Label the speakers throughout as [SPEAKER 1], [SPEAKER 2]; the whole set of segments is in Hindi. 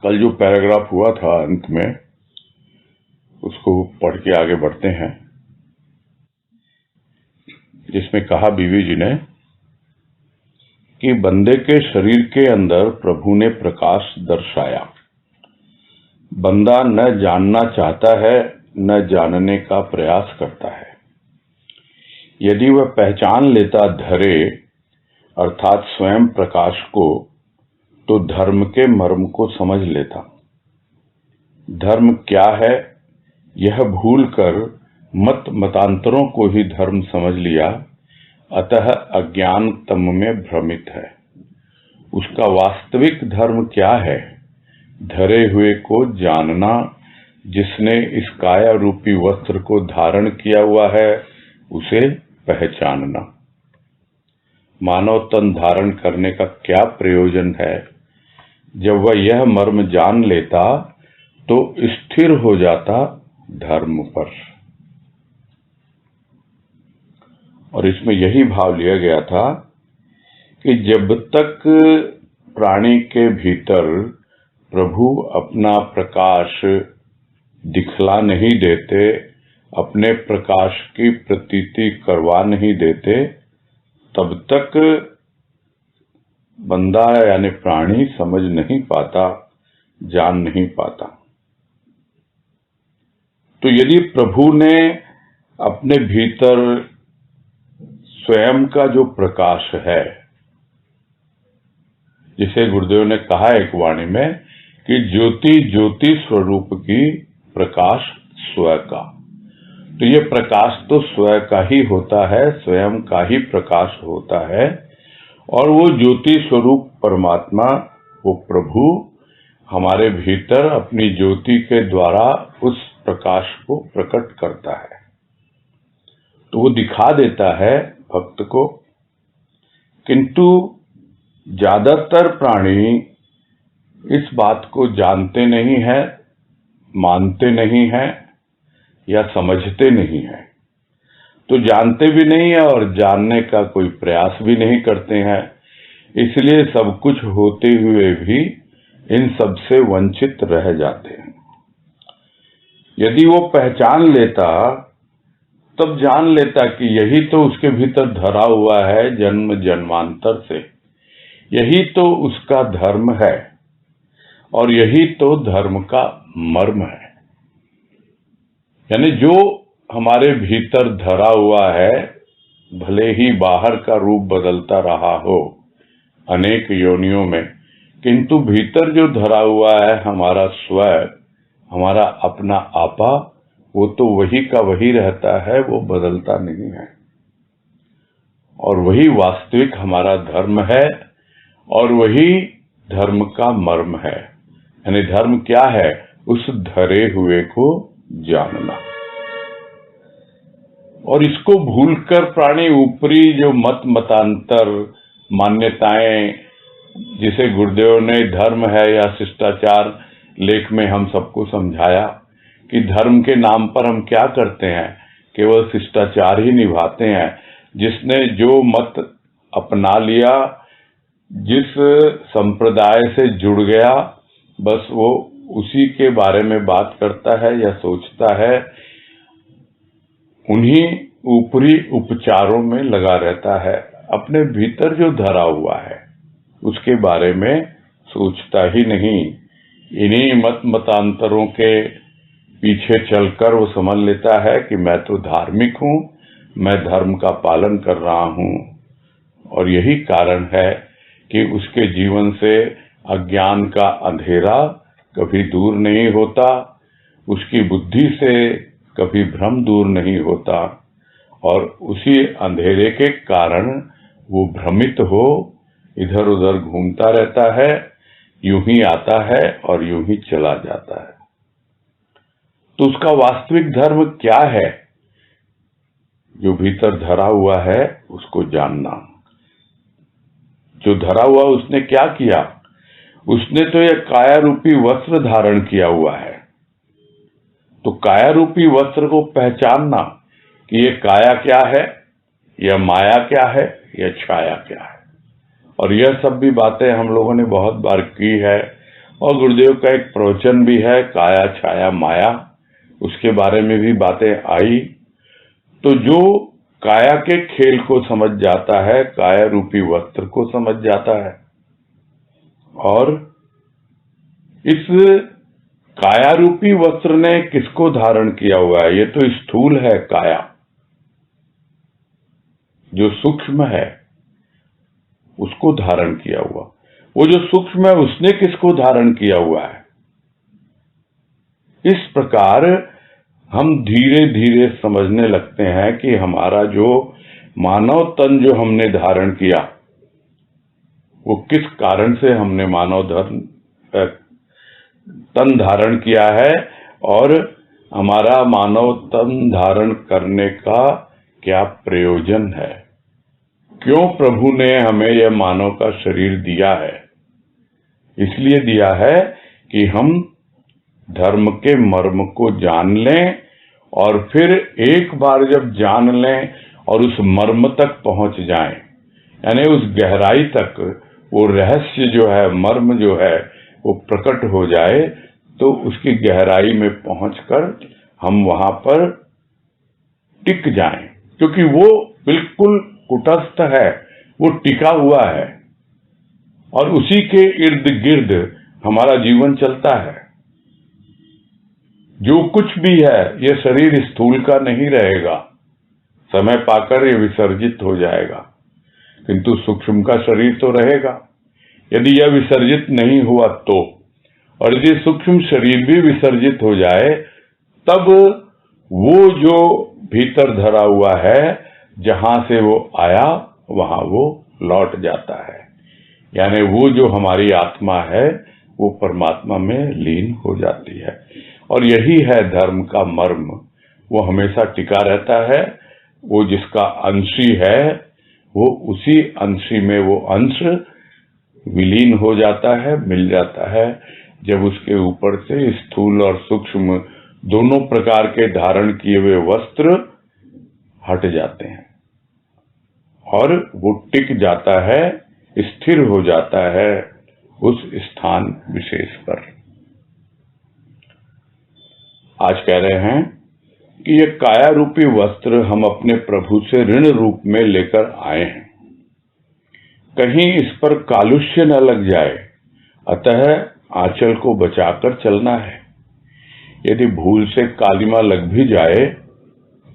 [SPEAKER 1] कल जो पैराग्राफ हुआ था अंत में, उसको पढ़ के आगे बढ़ते हैं, जिसमें कहा बीवी जी ने कि बंदे के शरीर के अंदर प्रभु ने प्रकाश दर्शाया। बंदा न जानना चाहता है, न जानने का प्रयास करता है। यदि वह पहचान लेता धरे अर्थात स्वयं प्रकाश को, तो धर्म के मर्म को समझ लेता। धर्म क्या है यह भूलकर मतांतरों को ही धर्म समझ लिया, अतः अज्ञान तम में भ्रमित है। उसका वास्तविक धर्म क्या है? धरे हुए को जानना, जिसने इस काया रूपी वस्त्र को धारण किया हुआ है उसे पहचानना। मानव तन धारण करने का क्या प्रयोजन है? जब वह यह मर्म जान लेता तो स्थिर हो जाता धर्म पर। और इसमें यही भाव लिया गया था कि जब तक प्राणी के भीतर प्रभु अपना प्रकाश दिखला नहीं देते, अपने प्रकाश की प्रतीति करवा नहीं देते, तब तक बंदा यानी प्राणी समझ नहीं पाता, जान नहीं पाता। तो यदि प्रभु ने अपने भीतर स्वयं का जो प्रकाश है, जिसे गुरुदेव ने कहा एक वाणी में कि ज्योति ज्योति स्वरूप की प्रकाश स्व का, तो ये प्रकाश तो स्व का ही होता है, स्वयं का ही प्रकाश होता है। और वो ज्योति स्वरूप परमात्मा, वो प्रभु हमारे भीतर अपनी ज्योति के द्वारा उस प्रकाश को प्रकट करता है। तो वो दिखा देता है भक्त को, किंतु ज्यादातर प्राणी इस बात को जानते नहीं है, मानते नहीं है या समझते नहीं है। तो जानते भी नहीं है और जानने का कोई प्रयास भी नहीं करते हैं, इसलिए सब कुछ होते हुए भी इन सब से वंचित रह जाते हैं। यदि वो पहचान लेता तब जान लेता कि यही तो उसके भीतर धरा हुआ है जन्म जन्मांतर से, यही तो उसका धर्म है और यही तो धर्म का मर्म है। यानी जो हमारे भीतर धरा हुआ है, भले ही बाहर का रूप बदलता रहा हो अनेक योनियों में, किंतु भीतर जो धरा हुआ है हमारा स्व, हमारा अपना आपा, वो तो वही का वही रहता है, वो बदलता नहीं है। और वही वास्तविक हमारा धर्म है और वही धर्म का मर्म है। यानी धर्म क्या है? उस धरे हुए को जानना। और इसको भूलकर प्राणी ऊपरी जो मतांतर मान्यताएं, जिसे गुरुदेव ने धर्म है या शिष्टाचार लेख में हम सबको समझाया कि धर्म के नाम पर हम क्या करते हैं, केवल शिष्टाचार ही निभाते हैं। जिसने जो मत अपना लिया, जिस संप्रदाय से जुड़ गया, बस वो उसी के बारे में बात करता है या सोचता है, उन्हीं ऊपरी उपचारों में लगा रहता है। अपने भीतर जो धरा हुआ है उसके बारे में सोचता ही नहीं। इन्हीं मतांतरों के पीछे चलकर वो समझ लेता है कि मैं तो धार्मिक हूँ, मैं धर्म का पालन कर रहा हूँ। और यही कारण है कि उसके जीवन से अज्ञान का अंधेरा कभी दूर नहीं होता, उसकी बुद्धि से कभी भ्रम दूर नहीं होता, और उसी अंधेरे के कारण वो भ्रमित हो इधर उधर घूमता रहता है, यूं ही आता है और यूं ही चला जाता है। तो उसका वास्तविक धर्म क्या है? जो भीतर धरा हुआ है उसको जानना। जो धरा हुआ उसने क्या किया? उसने तो यह काया रूपी वस्त्र धारण किया हुआ है। तो काया रूपी वस्त्र को पहचानना कि ये काया क्या है, यह माया क्या है, यह छाया क्या है। और यह सब भी बातें हम लोगों ने बहुत बार की है, और गुरुदेव का एक प्रवचन भी है, काया छाया माया, उसके बारे में भी बातें आई। तो जो काया के खेल को समझ जाता है, काया रूपी वस्त्र को समझ जाता है, और इस काया रूपी वस्त्र ने किसको धारण किया हुआ है? ये तो स्थूल है काया, जो सूक्ष्म है उसको धारण किया हुआ। वो जो सूक्ष्म है उसने किसको धारण किया हुआ है? इस प्रकार हम धीरे धीरे समझने लगते हैं कि हमारा जो मानव तन जो हमने धारण किया, वो किस कारण से हमने मानव तन धारण किया है, और हमारा मानव तन धारण करने का क्या प्रयोजन है, क्यों प्रभु ने हमें यह मानव का शरीर दिया है। इसलिए दिया है कि हम धर्म के मर्म को जान लें, और फिर एक बार जब जान लें और उस मर्म तक पहुंच जाएं, यानी उस गहराई तक, वो रहस्य जो है, मर्म जो है वो प्रकट हो जाए, तो उसकी गहराई में पहुंचकर हम वहां पर टिक जाएं, क्योंकि वो बिल्कुल कुटस्थ है, वो टिका हुआ है, और उसी के इर्द गिर्द हमारा जीवन चलता है। जो कुछ भी है, ये शरीर स्थूल का नहीं रहेगा, समय पाकर ये विसर्जित हो जाएगा, किंतु सूक्ष्म का शरीर तो रहेगा। यदि यह विसर्जित नहीं हुआ तो, और यदि सूक्ष्म शरीर भी विसर्जित हो जाए, तब वो जो भीतर धरा हुआ है, जहां से वो आया वहां वो लौट जाता है, यानी वो जो हमारी आत्मा है वो परमात्मा में लीन हो जाती है। और यही है धर्म का मर्म, वो हमेशा टिका रहता है। वो जिसका अंशी है, वो उसी अंशी में वो अंश विलीन हो जाता है, मिल जाता है, जब उसके ऊपर से स्थूल और सूक्ष्म दोनों प्रकार के धारण किए हुए वस्त्र हट जाते हैं, और वो टिक जाता है, स्थिर हो जाता है उस स्थान विशेष पर। आज कह रहे हैं कि ये काया रूपी वस्त्र हम अपने प्रभु से ऋण रूप में लेकर आए हैं, कहीं इस पर कालुष्य न लग जाए, अतः आंचल को बचाकर चलना है। यदि भूल से कालिमा लग भी जाए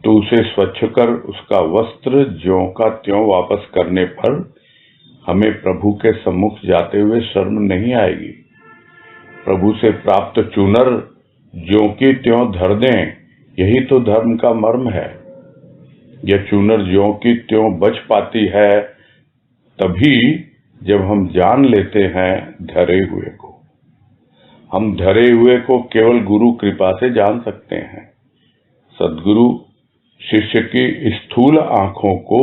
[SPEAKER 1] तो उसे स्वच्छ कर उसका वस्त्र ज्यों का त्यों वापस करने पर हमें प्रभु के सम्मुख जाते हुए शर्म नहीं आएगी। प्रभु से प्राप्त चूनर ज्यों की त्यों धर दें, यही तो धर्म का मर्म है। यह चूनर ज्यों की त्यों बच पाती है तभी जब हम जान लेते हैं धरे हुए को। हम धरे हुए को केवल गुरु कृपा से जान सकते हैं। सद्गुरु शिष्य की स्थूल आंखों को,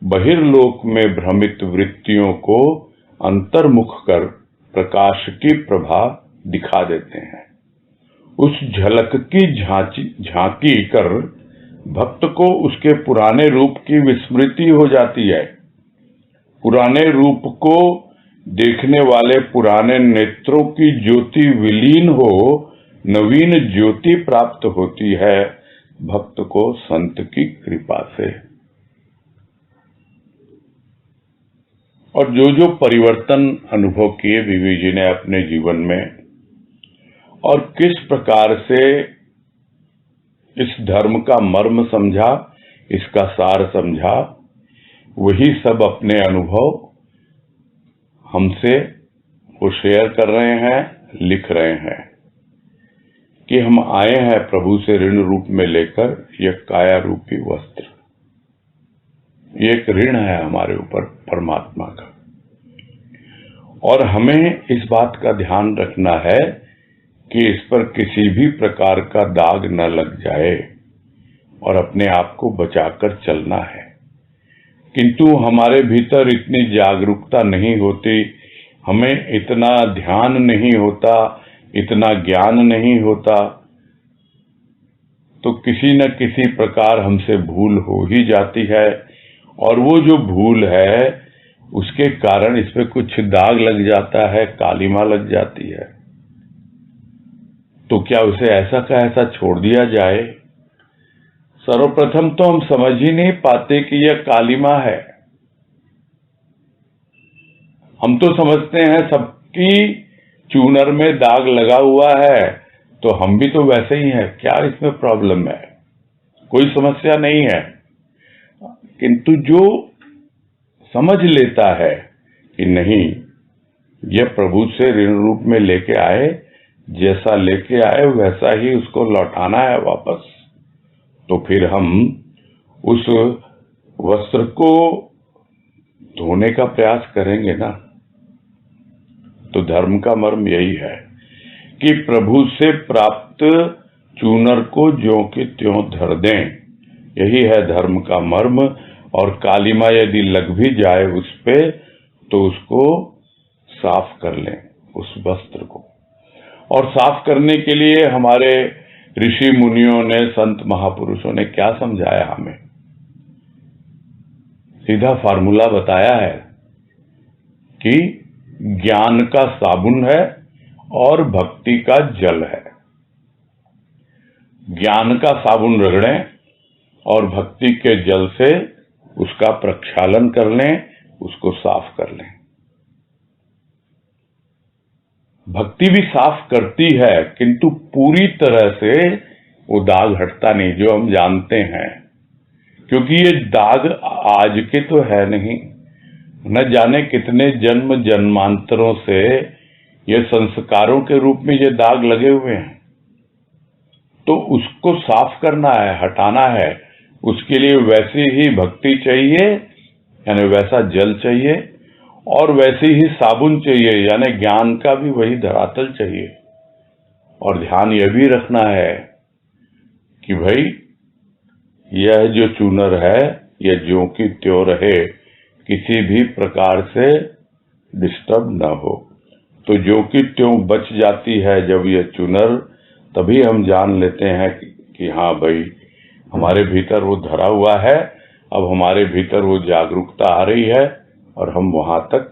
[SPEAKER 1] बहिर्लोक में भ्रमित वृत्तियों को अंतर्मुख कर प्रकाश की प्रभा दिखा देते हैं। उस झलक की झांकी कर भक्त को उसके पुराने रूप की विस्मृति हो जाती है। पुराने रूप को देखने वाले पुराने नेत्रों की ज्योति विलीन हो नवीन ज्योति प्राप्त होती है भक्त को संत की कृपा से। और जो जो परिवर्तन अनुभव किए बीवी जी ने अपने जीवन में, और किस प्रकार से इस धर्म का मर्म समझा, इसका सार समझा, वही सब अपने अनुभव हमसे वो शेयर कर रहे हैं, लिख रहे हैं कि हम आए हैं प्रभु से ऋण रूप में लेकर यह काया रूपी वस्त्र। ये एक ऋण है हमारे ऊपर परमात्मा का, और हमें इस बात का ध्यान रखना है कि इस पर किसी भी प्रकार का दाग न लग जाए, और अपने आप को बचाकर चलना है। किंतु हमारे भीतर इतनी जागरूकता नहीं होती, हमें इतना ध्यान नहीं होता, इतना ज्ञान नहीं होता, तो किसी न किसी प्रकार हमसे भूल हो ही जाती है, और वो जो भूल है उसके कारण इस पे कुछ दाग लग जाता है, कालिमा लग जाती है। तो क्या उसे ऐसा का ऐसा छोड़ दिया जाए? सर्वप्रथम तो हम समझ ही नहीं पाते कि यह कालिमा है। हम तो समझते हैं सबकी चूनर में दाग लगा हुआ है, तो हम भी तो वैसे ही हैं, क्या इसमें प्रॉब्लम है? कोई समस्या नहीं है। किंतु जो समझ लेता है कि नहीं, यह प्रभु से ऋण रूप में लेके आए, जैसा लेके आए वैसा ही उसको लौटाना है वापस, तो फिर हम उस वस्त्र को धोने का प्रयास करेंगे ना। तो धर्म का मर्म यही है कि प्रभु से प्राप्त चूनर को ज्यों के त्यों धर दें, यही है धर्म का मर्म। और कालिमा यदि लग भी जाए उस पे, तो उसको साफ कर लें, उस वस्त्र को। और साफ करने के लिए हमारे ऋषि मुनियों ने, संत महापुरुषों ने क्या समझाया हमें? सीधा फार्मूला बताया है कि ज्ञान का साबुन है और भक्ति का जल है। ज्ञान का साबुन रगड़ें और भक्ति के जल से उसका प्रक्षालन कर लें, उसको साफ कर लें। भक्ति भी साफ करती है, किंतु पूरी तरह से वो दाग हटता नहीं जो हम जानते हैं, क्योंकि ये दाग आज के तो है नहीं, न जाने कितने जन्म जन्मांतरों से ये संस्कारों के रूप में ये दाग लगे हुए हैं। तो उसको साफ करना है, हटाना है। उसके लिए वैसी ही भक्ति चाहिए, यानी वैसा जल चाहिए, और वैसी ही साबुन चाहिए, यानी ज्ञान का भी वही धरातल चाहिए। और ध्यान यह भी रखना है कि भाई यह जो चूनर है यह ज्यों की त्यों रहे, किसी भी प्रकार से डिस्टर्ब न हो। तो ज्यों की त्यों बच जाती है जब यह चूनर, तभी हम जान लेते हैं कि हाँ भाई, हमारे भीतर वो धरा हुआ है, अब हमारे भीतर वो जागरूकता आ रही है और हम वहां तक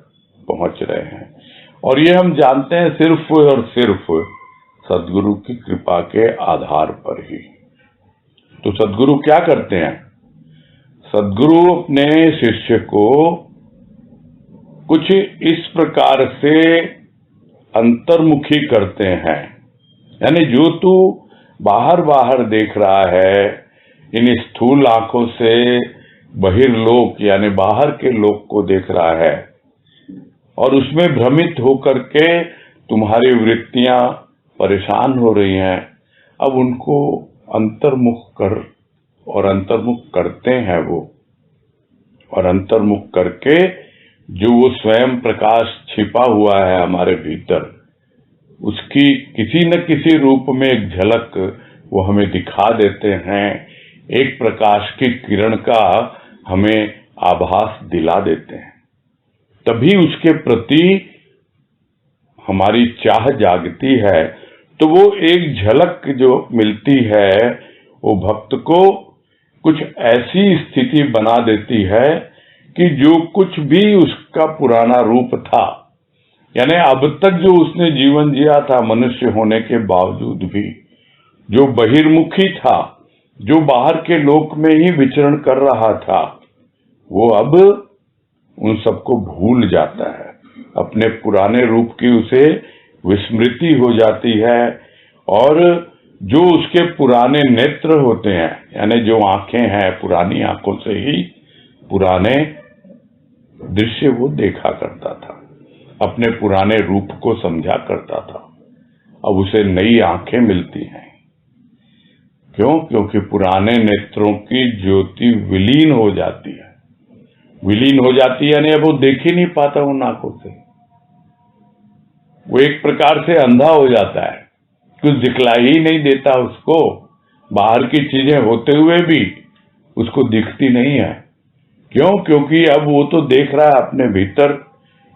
[SPEAKER 1] पहुंच रहे हैं। और ये हम जानते हैं सिर्फ और सिर्फ सदगुरु की कृपा के आधार पर ही। तो सदगुरु क्या करते हैं? सदगुरु अपने शिष्य को कुछ इस प्रकार से अंतर्मुखी करते हैं, यानी जो तू बाहर बाहर देख रहा है, इन स्थूल आंखों से बहिर्लोक यानी बाहर के लोक को देख रहा है, और उसमें भ्रमित होकर के तुम्हारी वृत्तियां परेशान हो रही हैं, अब उनको अंतर्मुख कर, और अंतर्मुख करते हैं वो, और अंतर्मुख करके जो वो स्वयं प्रकाश छिपा हुआ है हमारे भीतर, उसकी किसी न किसी रूप में एक झलक वो हमें दिखा देते हैं, एक प्रकाश की किरण का हमें आभास दिला देते हैं। तभी उसके प्रति हमारी चाह जागती है। तो वो एक झलक जो मिलती है वो भक्त को कुछ ऐसी स्थिति बना देती है कि जो कुछ भी उसका पुराना रूप था, यानी अब तक जो उसने जीवन जिया था मनुष्य होने के बावजूद भी, जो बहिर्मुखी था, जो बाहर के लोक में ही विचरण कर रहा था, वो अब उन सबको भूल जाता है। अपने पुराने रूप की उसे विस्मृति हो जाती है, और जो उसके पुराने नेत्र होते हैं, यानी जो आंखें हैं, पुरानी आंखों से ही पुराने दृश्य वो देखा करता था, अपने पुराने रूप को समझा करता था, अब उसे नई आंखें मिलती हैं। क्यों? क्योंकि पुराने नेत्रों की ज्योति विलीन हो जाती है। विलीन हो जाती है यानी अब वो देख ही नहीं पाता उन आंखों से, वो एक प्रकार से अंधा हो जाता है, कुछ दिखलाई ही नहीं देता उसको, बाहर की चीजें होते हुए भी उसको दिखती नहीं है। क्यों? क्योंकि अब वो तो देख रहा है अपने भीतर।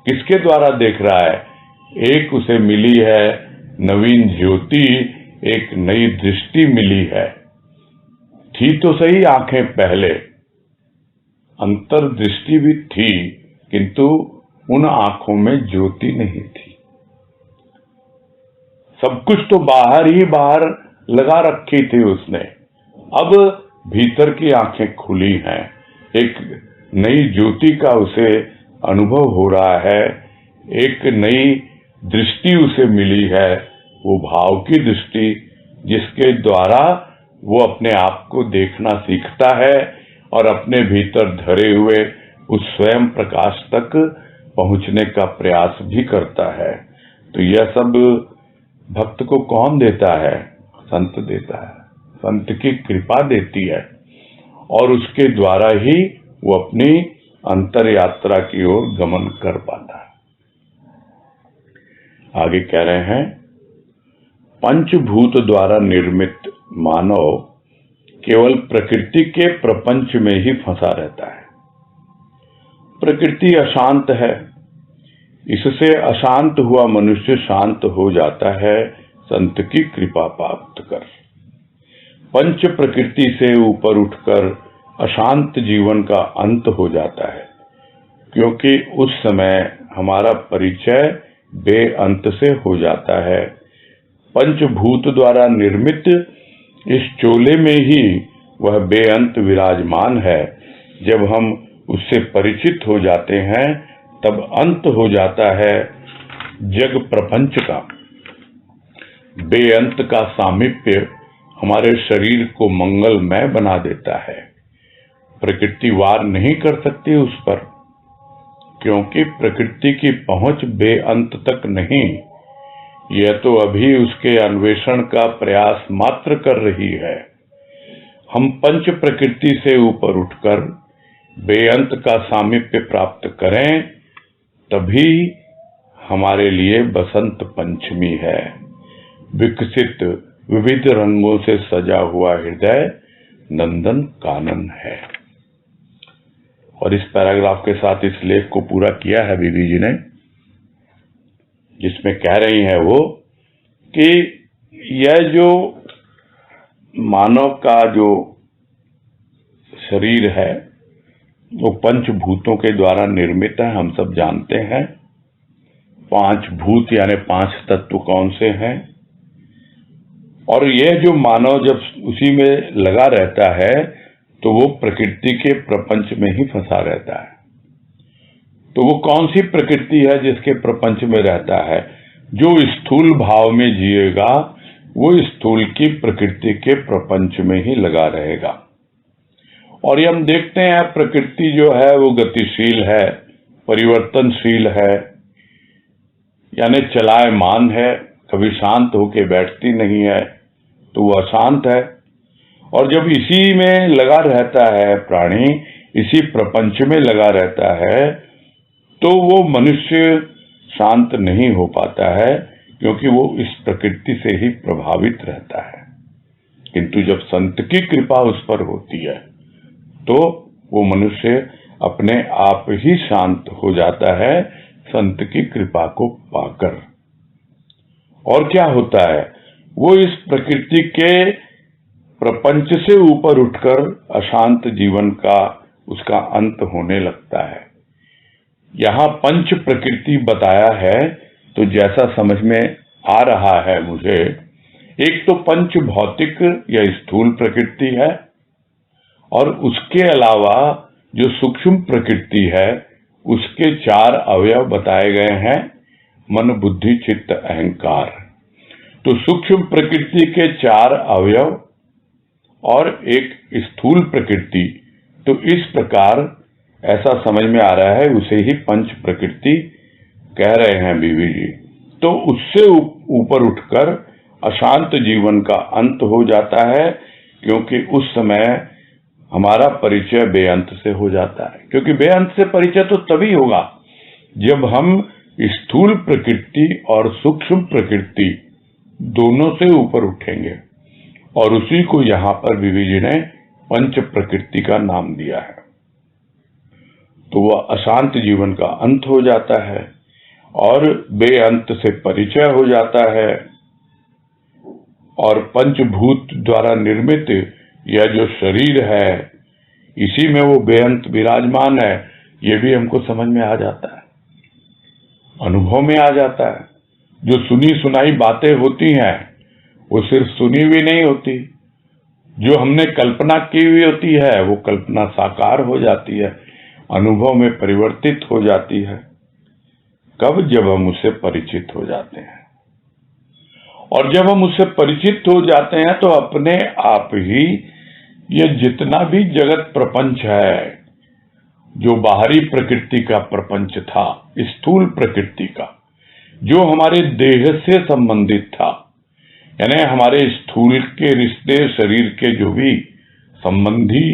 [SPEAKER 1] किसके द्वारा देख रहा है? एक उसे मिली है नवीन ज्योति, एक नई दृष्टि मिली है। थी तो सही आंखें पहले, अंतर्दृष्टि भी थी, किंतु उन आंखों में ज्योति नहीं थी। सब कुछ तो बाहर ही बाहर लगा रखी थी उसने। अब भीतर की आंखें खुली हैं, एक नई ज्योति का उसे अनुभव हो रहा है, एक नई दृष्टि उसे मिली है, वो भाव की दृष्टि, जिसके द्वारा वो अपने आप को देखना सीखता है और अपने भीतर धरे हुए उस स्वयं प्रकाश तक पहुंचने का प्रयास भी करता है। तो यह सब भक्त को कौन देता है? संत देता है, संत की कृपा देती है, और उसके द्वारा ही वो अपनी अंतर यात्रा की ओर गमन कर पाता है। आगे कह रहे हैं, पंचभूत द्वारा निर्मित मानव केवल प्रकृति के प्रपंच में ही फंसा रहता है। प्रकृति अशांत है, इससे अशांत हुआ मनुष्य शांत हो जाता है संत की कृपा प्राप्त कर। पंच प्रकृति से ऊपर उठकर अशांत जीवन का अंत हो जाता है, क्योंकि उस समय हमारा परिचय बेअंत से हो जाता है। पंचभूत द्वारा निर्मित इस चोले में ही वह बेअंत विराजमान है। जब हम उससे परिचित हो जाते हैं तब अंत हो जाता है जग प्रपंच का। बेअंत का सामीप्य हमारे शरीर को मंगलमय बना देता है। प्रकृति वार नहीं कर सकती उस पर, क्योंकि प्रकृति की पहुंच बेअंत तक नहीं, यह तो अभी उसके अन्वेषण का प्रयास मात्र कर रही है। हम पंच प्रकृति से ऊपर उठकर बेअंत का सामीप्य प्राप्त करें, तभी हमारे लिए बसंत पंचमी है। विकसित विविध रंगों से सजा हुआ हृदय नंदन कानन है। और इस पैराग्राफ के साथ इस लेख को पूरा किया है बीबी जी ने, जिसमें कह रही हैं वो कि यह जो मानव का जो शरीर है वो पंचभूतों के द्वारा निर्मित है। हम सब जानते हैं पांच भूत यानी पांच तत्व कौन से हैं, और यह जो मानव जब उसी में लगा रहता है तो वो प्रकृति के प्रपंच में ही फंसा रहता है। तो वो कौन सी प्रकृति है जिसके प्रपंच में रहता है? जो स्थूल भाव में जिएगा वो स्थूल की प्रकृति के प्रपंच में ही लगा रहेगा। और ये हम देखते हैं प्रकृति जो है वो गतिशील है, परिवर्तनशील है, यानी चलायमान है, कभी शांत होके बैठती नहीं है, तो वो अशांत है। और जब इसी में लगा रहता है प्राणी, इसी प्रपंच में लगा रहता है, तो वो मनुष्य शांत नहीं हो पाता है, क्योंकि वो इस प्रकृति से ही प्रभावित रहता है। किंतु जब संत की कृपा उस पर होती है तो वो मनुष्य अपने आप ही शांत हो जाता है संत की कृपा को पाकर। और क्या होता है? वो इस प्रकृति के प्रपंच से ऊपर उठकर अशांत जीवन का उसका अंत होने लगता है। यहाँ पंच प्रकृति बताया है तो जैसा समझ में आ रहा है मुझे, एक तो पंच भौतिक या स्थूल प्रकृति है, और उसके अलावा जो सूक्ष्म प्रकृति है उसके चार अवयव बताए गए हैं, मन बुद्धि चित्त अहंकार। तो सूक्ष्म प्रकृति के चार अवयव और एक स्थूल प्रकृति, तो इस प्रकार ऐसा समझ में आ रहा है, उसे ही पंच प्रकृति कह रहे हैं बीवी जी। तो उससे ऊपर उठकर अशांत जीवन का अंत हो जाता है, क्योंकि उस समय हमारा परिचय बेअंत से हो जाता है। क्योंकि बेअंत से परिचय तो तभी होगा जब हम स्थूल प्रकृति और सूक्ष्म प्रकृति दोनों से ऊपर उठेंगे, और उसी को यहाँ पर बीवी जी ने पंच प्रकृति का नाम दिया है। तो वह अशांत जीवन का अंत हो जाता है और बेअंत से परिचय हो जाता है, और पंचभूत द्वारा निर्मित यह जो शरीर है इसी में वो बेअंत विराजमान है, ये भी हमको समझ में आ जाता है, अनुभव में आ जाता है। जो सुनी सुनाई बातें होती हैं वो सिर्फ सुनी हुई नहीं होती, जो हमने कल्पना की हुई होती है वो कल्पना साकार हो जाती है, अनुभव में परिवर्तित हो जाती है। कब? जब हम उससे परिचित हो जाते हैं। और जब हम उससे परिचित हो जाते हैं तो अपने आप ही ये जितना भी जगत प्रपंच है, जो बाहरी प्रकृति का प्रपंच था, स्थूल प्रकृति का, जो हमारे देह से संबंधित था, यानी हमारे स्थूल के रिश्ते, शरीर के जो भी संबंधी,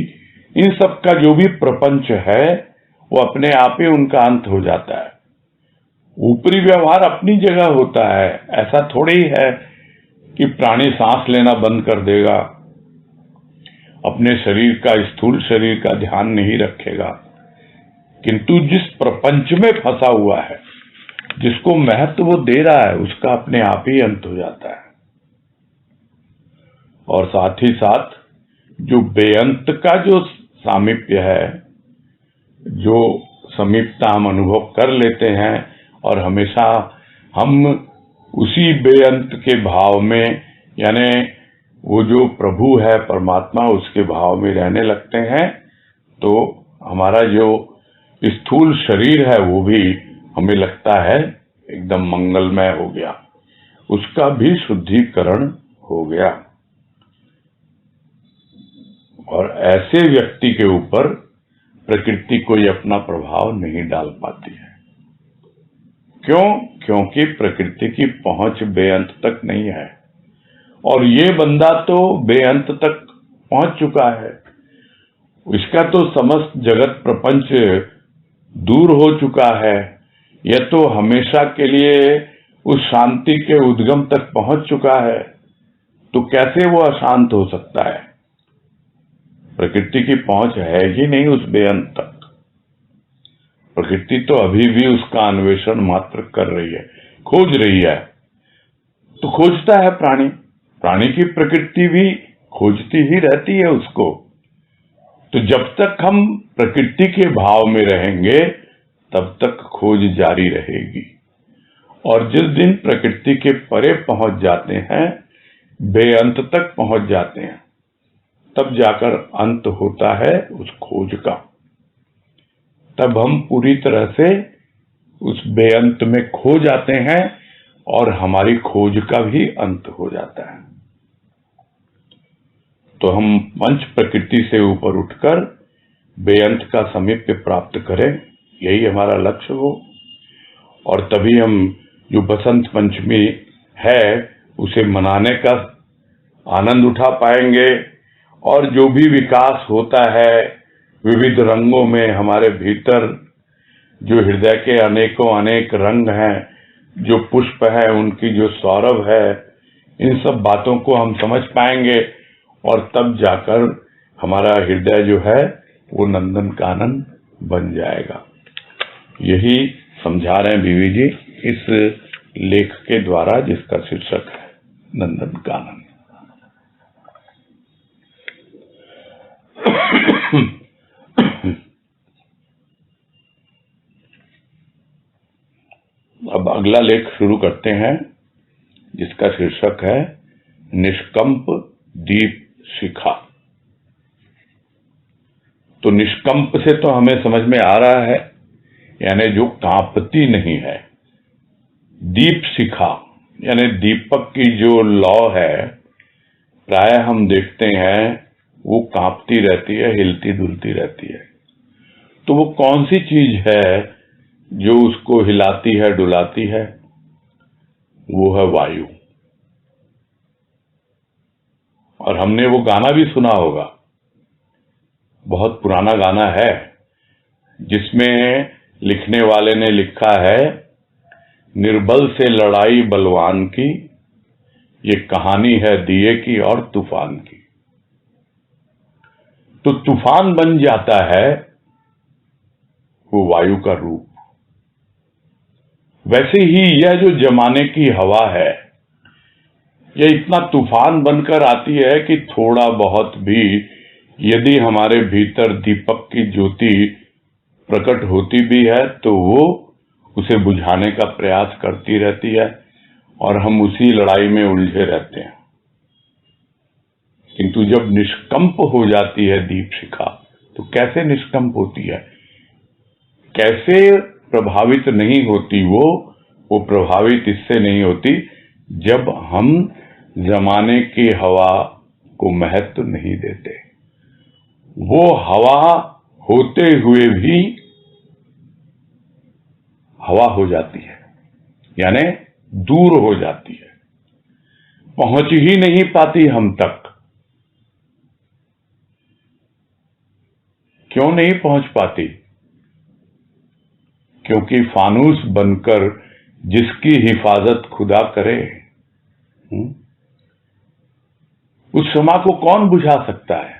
[SPEAKER 1] इन सब का जो भी प्रपंच है वो अपने आप ही उनका अंत हो जाता है। ऊपरी व्यवहार अपनी जगह होता है, ऐसा थोड़ी है कि प्राणी सांस लेना बंद कर देगा, अपने शरीर का, स्थूल शरीर का ध्यान नहीं रखेगा, किंतु जिस प्रपंच में फंसा हुआ है, जिसको महत्व वो दे रहा है, उसका अपने आप ही अंत हो जाता है। और साथ ही साथ जो बेअंत का जो सामीप्य है, जो समीपता हम अनुभव कर लेते हैं और हमेशा हम उसी बेअंत के भाव में, यानी वो जो प्रभु है परमात्मा, उसके भाव में रहने लगते हैं, तो हमारा जो स्थूल शरीर है वो भी हमें लगता है एकदम मंगलमय हो गया, उसका भी शुद्धिकरण हो गया। और ऐसे व्यक्ति के ऊपर प्रकृति कोई अपना प्रभाव नहीं डाल पाती है। क्यों? क्योंकि प्रकृति की पहुंच बेअंत तक नहीं है, और ये बंदा तो बेअंत तक पहुंच चुका है, इसका तो समस्त जगत प्रपंच दूर हो चुका है, यह तो हमेशा के लिए उस शांति के उद्गम तक पहुंच चुका है, तो कैसे वो अशांत हो सकता है? प्रकृति की पहुंच है ही नहीं उस बेअंत तक। प्रकृति तो अभी भी उसका अन्वेषण मात्र कर रही है, खोज रही है। तो खोजता है प्राणी, प्राणी की प्रकृति भी खोजती ही रहती है उसको। तो जब तक हम प्रकृति के भाव में रहेंगे तब तक खोज जारी रहेगी, और जिस दिन प्रकृति के परे पहुंच जाते हैं, बेअंत तक पहुंच जाते हैं, तब जाकर अंत होता है उस खोज का। तब हम पूरी तरह से उस बेअंत में खो जाते हैं और हमारी खोज का भी अंत हो जाता है। तो हम पंच प्रकृति से ऊपर उठकर बेअंत का समीप्य प्राप्त करें, यही हमारा लक्ष्य हो। और तभी हम जो बसंत पंचमी है उसे मनाने का आनंद उठा पाएंगे, और जो भी विकास होता है विविध रंगों में हमारे भीतर, जो हृदय के अनेकों अनेक रंग हैं, जो पुष्प है उनकी जो सौरभ है, इन सब बातों को हम समझ पाएंगे, और तब जाकर हमारा हृदय जो है वो नंदन कानन बन जाएगा। यही समझा रहे हैं बीवी जी इस लेख के द्वारा, जिसका शीर्षक है नंदन कानन। अब अगला लेख शुरू करते हैं, जिसका शीर्षक है निष्कंप दीप शिखा। तो निष्कंप से तो हमें समझ में आ रहा है, यानी जो कांपती नहीं है। दीप शिखा यानी दीपक की जो लौ है, प्राय हम देखते हैं वो कांपती रहती है, हिलती डुलती रहती है। तो वो कौन सी चीज है जो उसको हिलाती है, डुलाती है? वो है वायु। और हमने वो गाना भी सुना होगा, बहुत पुराना गाना है, जिसमें लिखने वाले ने लिखा है, निर्बल से लड़ाई बलवान की, ये कहानी है दिए की और तूफान की। तो तूफान बन जाता है वो वायु का रूप। वैसे ही यह जो जमाने की हवा है, यह इतना तूफान बनकर आती है कि थोड़ा बहुत भी यदि हमारे भीतर दीपक की ज्योति प्रकट होती भी है तो वो उसे बुझाने का प्रयास करती रहती है, और हम उसी लड़ाई में उलझे रहते हैं। किंतु जब निष्कंप हो जाती है दीप शिखा, तो कैसे निष्कंप होती है, कैसे प्रभावित नहीं होती वो प्रभावित इससे नहीं होती जब हम जमाने की हवा को महत्व नहीं देते। वो हवा होते हुए भी हवा हो जाती है, यानी दूर हो जाती है, पहुंच ही नहीं पाती हम तक। क्यों नहीं पहुंच पाती? क्योंकि फानूस बनकर जिसकी हिफाजत खुदा करे, उस शमा को कौन बुझा सकता है?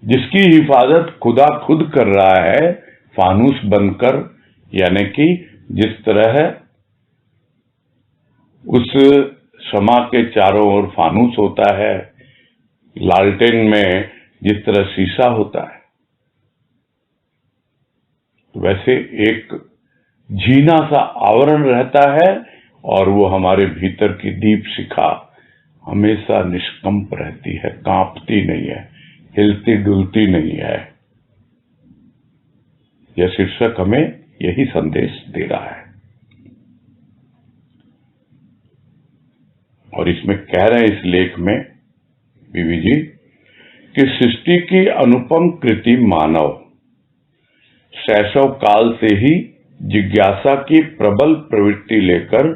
[SPEAKER 1] जिसकी हिफाजत खुदा खुद कर रहा है फानूस बनकर, यानी कि जिस तरह उस शमा के चारों ओर फानूस होता है, लालटेन में जिस तरह शीशा होता है, वैसे एक झीना सा आवरण रहता है और वो हमारे भीतर की दीप शिखा हमेशा निष्कंप रहती है, कांपती नहीं है, हिलती डुलती नहीं है। यह शीर्षक हमें यही संदेश दे रहा है। और इसमें कह रहे हैं इस लेख में बीवी जी कि सृष्टि की अनुपम कृति मानव शैशव काल से ही जिज्ञासा की प्रबल प्रवृत्ति लेकर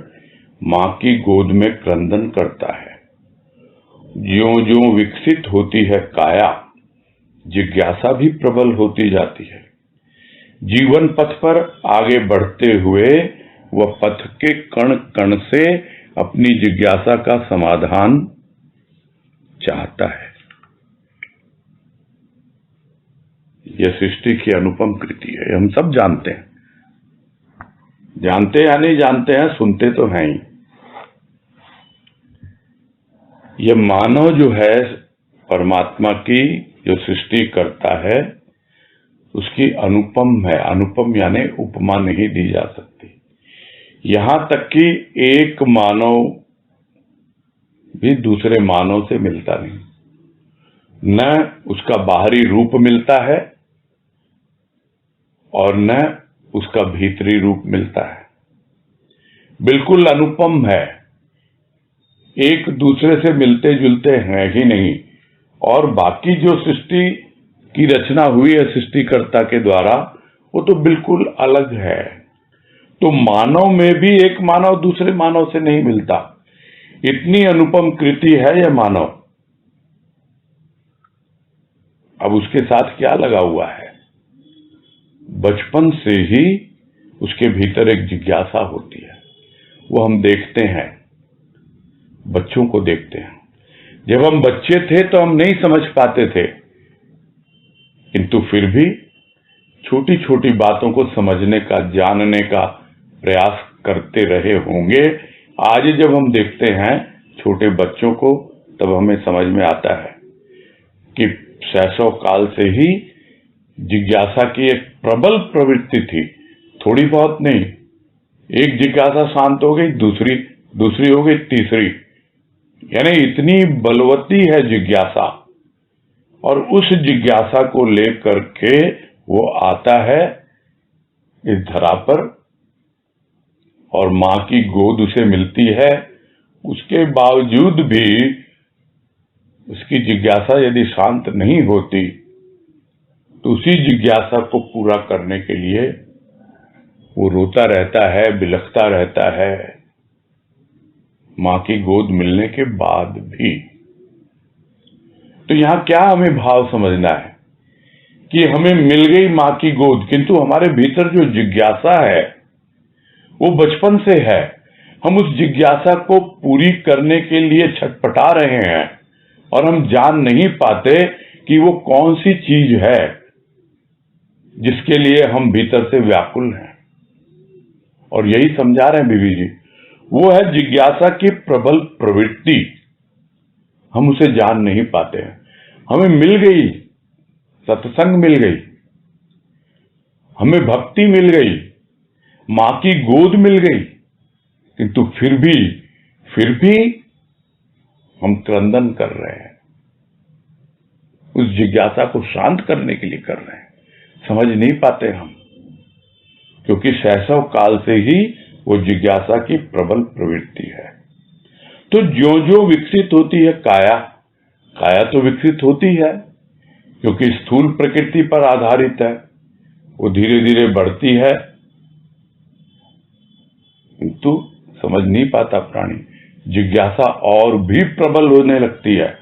[SPEAKER 1] मां की गोद में क्रंदन करता है। ज्यों ज्यों विकसित होती है काया, जिज्ञासा भी प्रबल होती जाती है। जीवन पथ पर आगे बढ़ते हुए वह पथ के कण कण से अपनी जिज्ञासा का समाधान चाहता है। यह सृष्टि की अनुपम कृति है, हम सब जानते हैं, जानते या नहीं जानते हैं, सुनते तो हैं ही। यह मानव जो है परमात्मा की जो सृष्टि करता है उसकी अनुपम है। अनुपम यानी उपमा नहीं दी जा सकती। यहां तक कि एक मानव भी दूसरे मानव से मिलता नहीं, न उसका बाहरी रूप मिलता है और न उसका भीतरी रूप मिलता है। बिल्कुल अनुपम है, एक दूसरे से मिलते जुलते हैं ही नहीं। और बाकी जो सृष्टि की रचना हुई है सृष्टिकर्ता के द्वारा, वो तो बिल्कुल अलग है। तो मानव में भी एक मानव दूसरे मानव से नहीं मिलता, इतनी अनुपम कृति है यह मानव। अब उसके साथ क्या लगा हुआ है? बचपन से ही उसके भीतर एक जिज्ञासा होती है। वो हम देखते हैं, बच्चों को देखते हैं। जब हम बच्चे थे तो हम नहीं समझ पाते थे, किंतु फिर भी छोटी छोटी बातों को समझने का, जानने का प्रयास करते रहे होंगे। आज जब हम देखते हैं छोटे बच्चों को, तब हमें समझ में आता है कि शैशव काल से ही जिज्ञासा की एक प्रबल प्रवृत्ति थी, थोड़ी बहुत नहीं। एक जिज्ञासा शांत हो गई, दूसरी हो गई, तीसरी, यानी इतनी बलवती है जिज्ञासा। और उस जिज्ञासा को लेकर के वो आता है इस धरा पर और मां की गोद उसे मिलती है। उसके बावजूद भी उसकी जिज्ञासा यदि शांत नहीं होती तो उसी जिज्ञासा को पूरा करने के लिए वो रोता रहता है, बिलखता रहता है, मां की गोद मिलने के बाद भी। तो यहां क्या हमें भाव समझना है कि हमें मिल गई मां की गोद, किंतु हमारे भीतर जो जिज्ञासा है वो बचपन से है। हम उस जिज्ञासा को पूरी करने के लिए छटपटा रहे हैं और हम जान नहीं पाते कि वो कौन सी चीज है जिसके लिए हम भीतर से व्याकुल हैं। और यही समझा रहे हैं बीवी जी, वो है जिज्ञासा की प्रबल प्रवृत्ति। हम उसे जान नहीं पाते हैं। हमें मिल गई, सत्संग मिल गई, हमें भक्ति मिल गई, मां की गोद मिल गई, किंतु फिर भी हम क्रंदन कर रहे हैं, उस जिज्ञासा को शांत करने के लिए कर रहे हैं। समझ नहीं पाते हम, क्योंकि शैशव काल से ही वो जिज्ञासा की प्रबल प्रवृत्ति है। तो ज्यों ज्यों विकसित होती है काया, काया तो विकसित होती है क्योंकि स्थूल प्रकृति पर आधारित है, वो धीरे धीरे बढ़ती है, किंतु समझ नहीं पाता प्राणी, जिज्ञासा और भी प्रबल होने लगती है।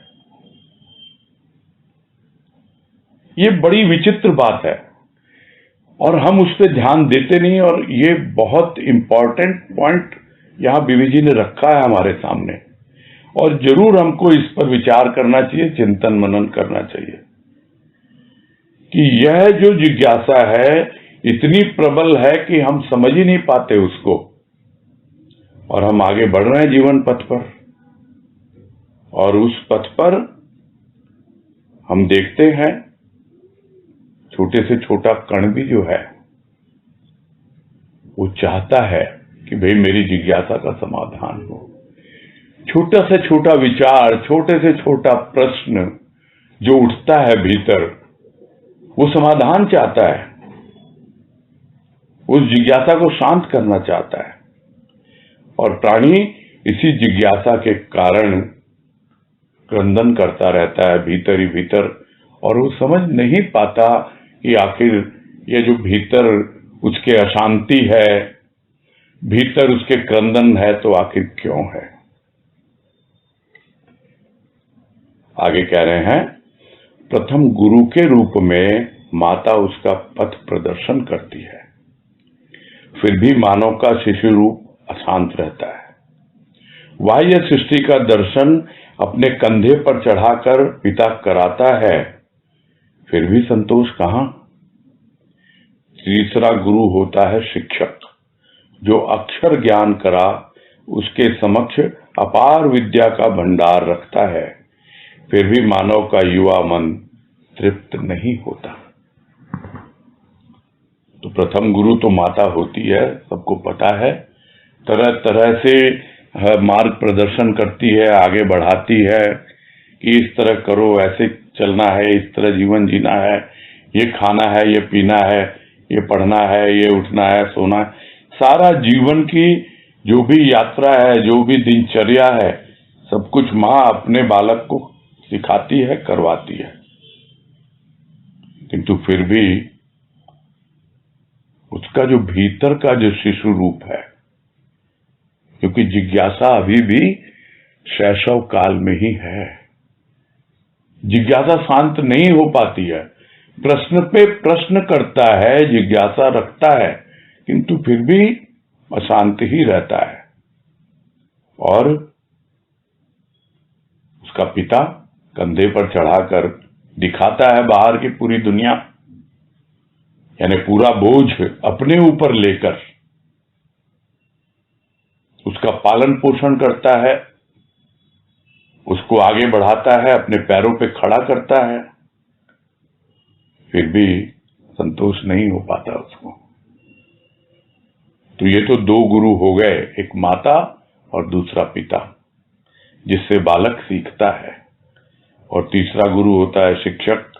[SPEAKER 1] ये बड़ी विचित्र बात है और हम उस पर ध्यान देते नहीं, और ये बहुत इंपॉर्टेंट पॉइंट यहां बीवी जी ने रखा है हमारे सामने, और जरूर हमको इस पर विचार करना चाहिए, चिंतन मनन करना चाहिए कि यह जो जिज्ञासा है इतनी प्रबल है कि हम समझ ही नहीं पाते उसको, और हम आगे बढ़ रहे हैं जीवन पथ पर, और उस पथ पर हम देखते हैं छोटे से छोटा कण भी जो है वो चाहता है कि भाई मेरी जिज्ञासा का समाधान हो। छोटा से छोटा विचार, छोटे से छोटा प्रश्न जो उठता है भीतर, वो समाधान चाहता है, उस जिज्ञासा को शांत करना चाहता है, और प्राणी इसी जिज्ञासा के कारण क्रंदन करता रहता है भीतर ही भीतर, और वो समझ नहीं पाता कि आखिर ये जो भीतर उसके अशांति है, भीतर उसके क्रंदन है, तो आखिर क्यों है। आगे कह रहे हैं, प्रथम गुरु के रूप में माता उसका पथ प्रदर्शन करती है, फिर भी मानव का शिशु रूप अशांत रहता है। बाह्य सृष्टि का दर्शन अपने कंधे पर चढ़ाकर पिता कराता है, फिर भी संतोष कहां। तीसरा गुरु होता है शिक्षक, जो अक्षर ज्ञान करा उसके समक्ष अपार विद्या का भंडार रखता है, फिर भी मानव का युवा मन तृप्त नहीं होता। तो प्रथम गुरु तो माता होती है, सबको पता है, तरह तरह से मार्ग प्रदर्शन करती है, आगे बढ़ाती है कि इस तरह करो, ऐसे चलना है, इस तरह जीवन जीना है, ये खाना है, ये पीना है, ये पढ़ना है, ये उठना है, सोना है। सारा जीवन की जो भी यात्रा है, जो भी दिनचर्या है, सब कुछ माँ अपने बालक को सिखाती है, करवाती है, किंतु फिर भी उसका जो भीतर का जो शिशु रूप है, क्योंकि जिज्ञासा अभी भी शैशव काल में ही है, जिज्ञासा शांत नहीं हो पाती है, प्रश्न पे प्रश्न करता है, जिज्ञासा रखता है, किंतु फिर भी अशांत ही रहता है। और उसका पिता कंधे पर चढ़ाकर दिखाता है बाहर की पूरी दुनिया, यानी पूरा बोझ अपने ऊपर लेकर उसका पालन पोषण करता है, उसको आगे बढ़ाता है, अपने पैरों पे खड़ा करता है, फिर भी संतोष नहीं हो पाता उसको। तो ये तो दो गुरु हो गए, एक माता और दूसरा पिता, जिससे बालक सीखता है, और तीसरा गुरु होता है शिक्षक।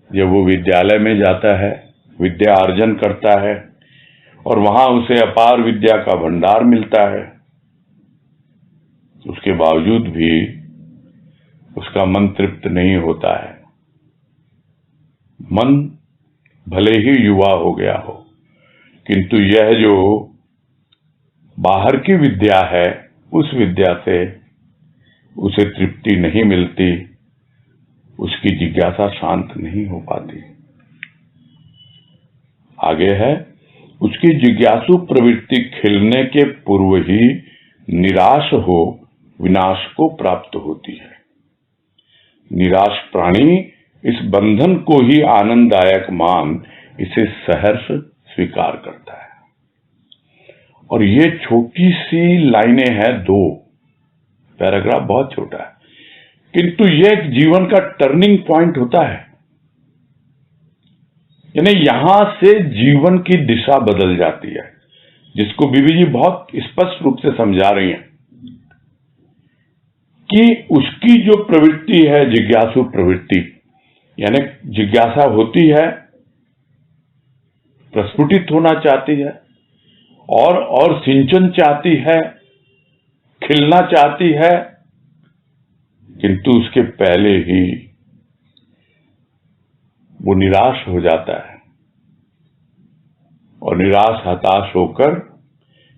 [SPEAKER 1] जब वो विद्यालय में जाता है, विद्या अर्जन करता है, और वहां उसे अपार विद्या का भंडार मिलता है, उसके बावजूद भी उसका मन तृप्त नहीं होता है। मन भले ही युवा हो गया हो, किंतु यह जो बाहर की विद्या है, उस विद्या से उसे तृप्ति नहीं मिलती, उसकी जिज्ञासा शांत नहीं हो पाती। आगे है, उसकी जिज्ञासु प्रवृत्ति खिलने के पूर्व ही निराश हो विनाश को प्राप्त होती है। निराश प्राणी इस बंधन को ही आनंददायक मान इसे सहर्ष स्वीकार करता है। और ये छोटी सी लाइनें हैं, 2 पैराग्राफ, बहुत छोटा है, किंतु यह एक जीवन का टर्निंग पॉइंट होता है। यानी यहां से जीवन की दिशा बदल जाती है, जिसको बीबी जी बहुत स्पष्ट रूप से समझा रही हैं कि उसकी जो प्रवृत्ति है, जिज्ञासु प्रवृत्ति, यानी जिज्ञासा होती है, प्रस्फुटित होना चाहती है और सिंचन चाहती है, खिलना चाहती है, किंतु उसके पहले ही वो निराश हो जाता है और निराश हताश होकर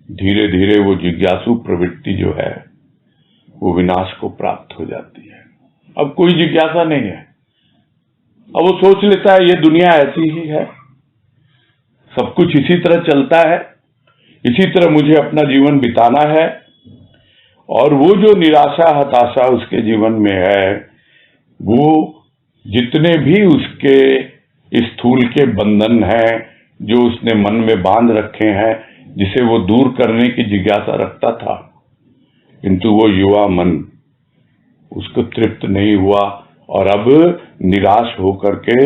[SPEAKER 1] धीरे धीरे वो जिज्ञासु प्रवृत्ति जो है वो विनाश को प्राप्त हो जाती है। अब कोई जिज्ञासा नहीं है, अब वो सोच लेता है ये दुनिया ऐसी ही है, सब कुछ इसी तरह चलता है, इसी तरह मुझे अपना जीवन बिताना है। और वो जो निराशा हताशा उसके जीवन में है, वो जितने भी उसके स्थूल के बंधन हैं जो उसने मन में बांध रखे हैं, जिसे वो दूर करने की जिज्ञासा रखता था, किंतु वो युवा मन उसको तृप्त नहीं हुआ और अब निराश होकर के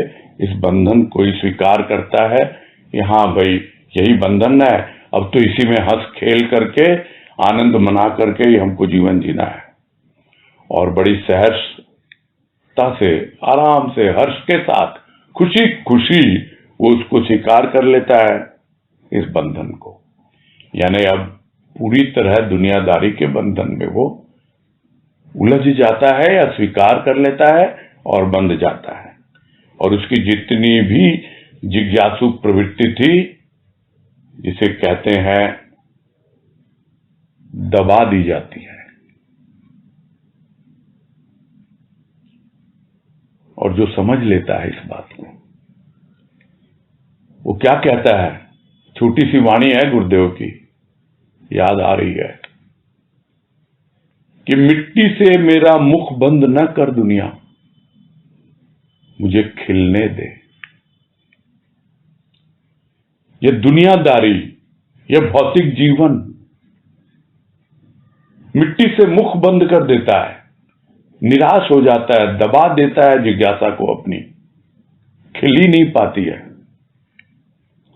[SPEAKER 1] इस बंधन को ही स्वीकार करता है कि हाँ भाई यही बंधन है, अब तो इसी में हंस खेल करके आनंद मना करके ही हमको जीवन जीना है। और बड़ी सहर्षता से, आराम से, हर्ष के साथ, खुशी खुशी वो उसको स्वीकार कर लेता है इस बंधन को। यानी अब पूरी तरह दुनियादारी के बंधन में वो उलझ जाता है या स्वीकार कर लेता है और बंध जाता है। और उसकी जितनी भी जिज्ञासु प्रवृत्ति थी, जिसे कहते हैं दबा दी जाती है। और जो समझ लेता है इस बात को, वो क्या कहता है, छोटी सी वाणी है गुरुदेव की, याद आ रही है कि मिट्टी से मेरा मुख बंद न कर दुनिया, मुझे खिलने दे। ये दुनियादारी, ये भौतिक जीवन मिट्टी से मुख बंद कर देता है, निराश हो जाता है, दबा देता है जिज्ञासा को अपनी, खिल ही नहीं पाती है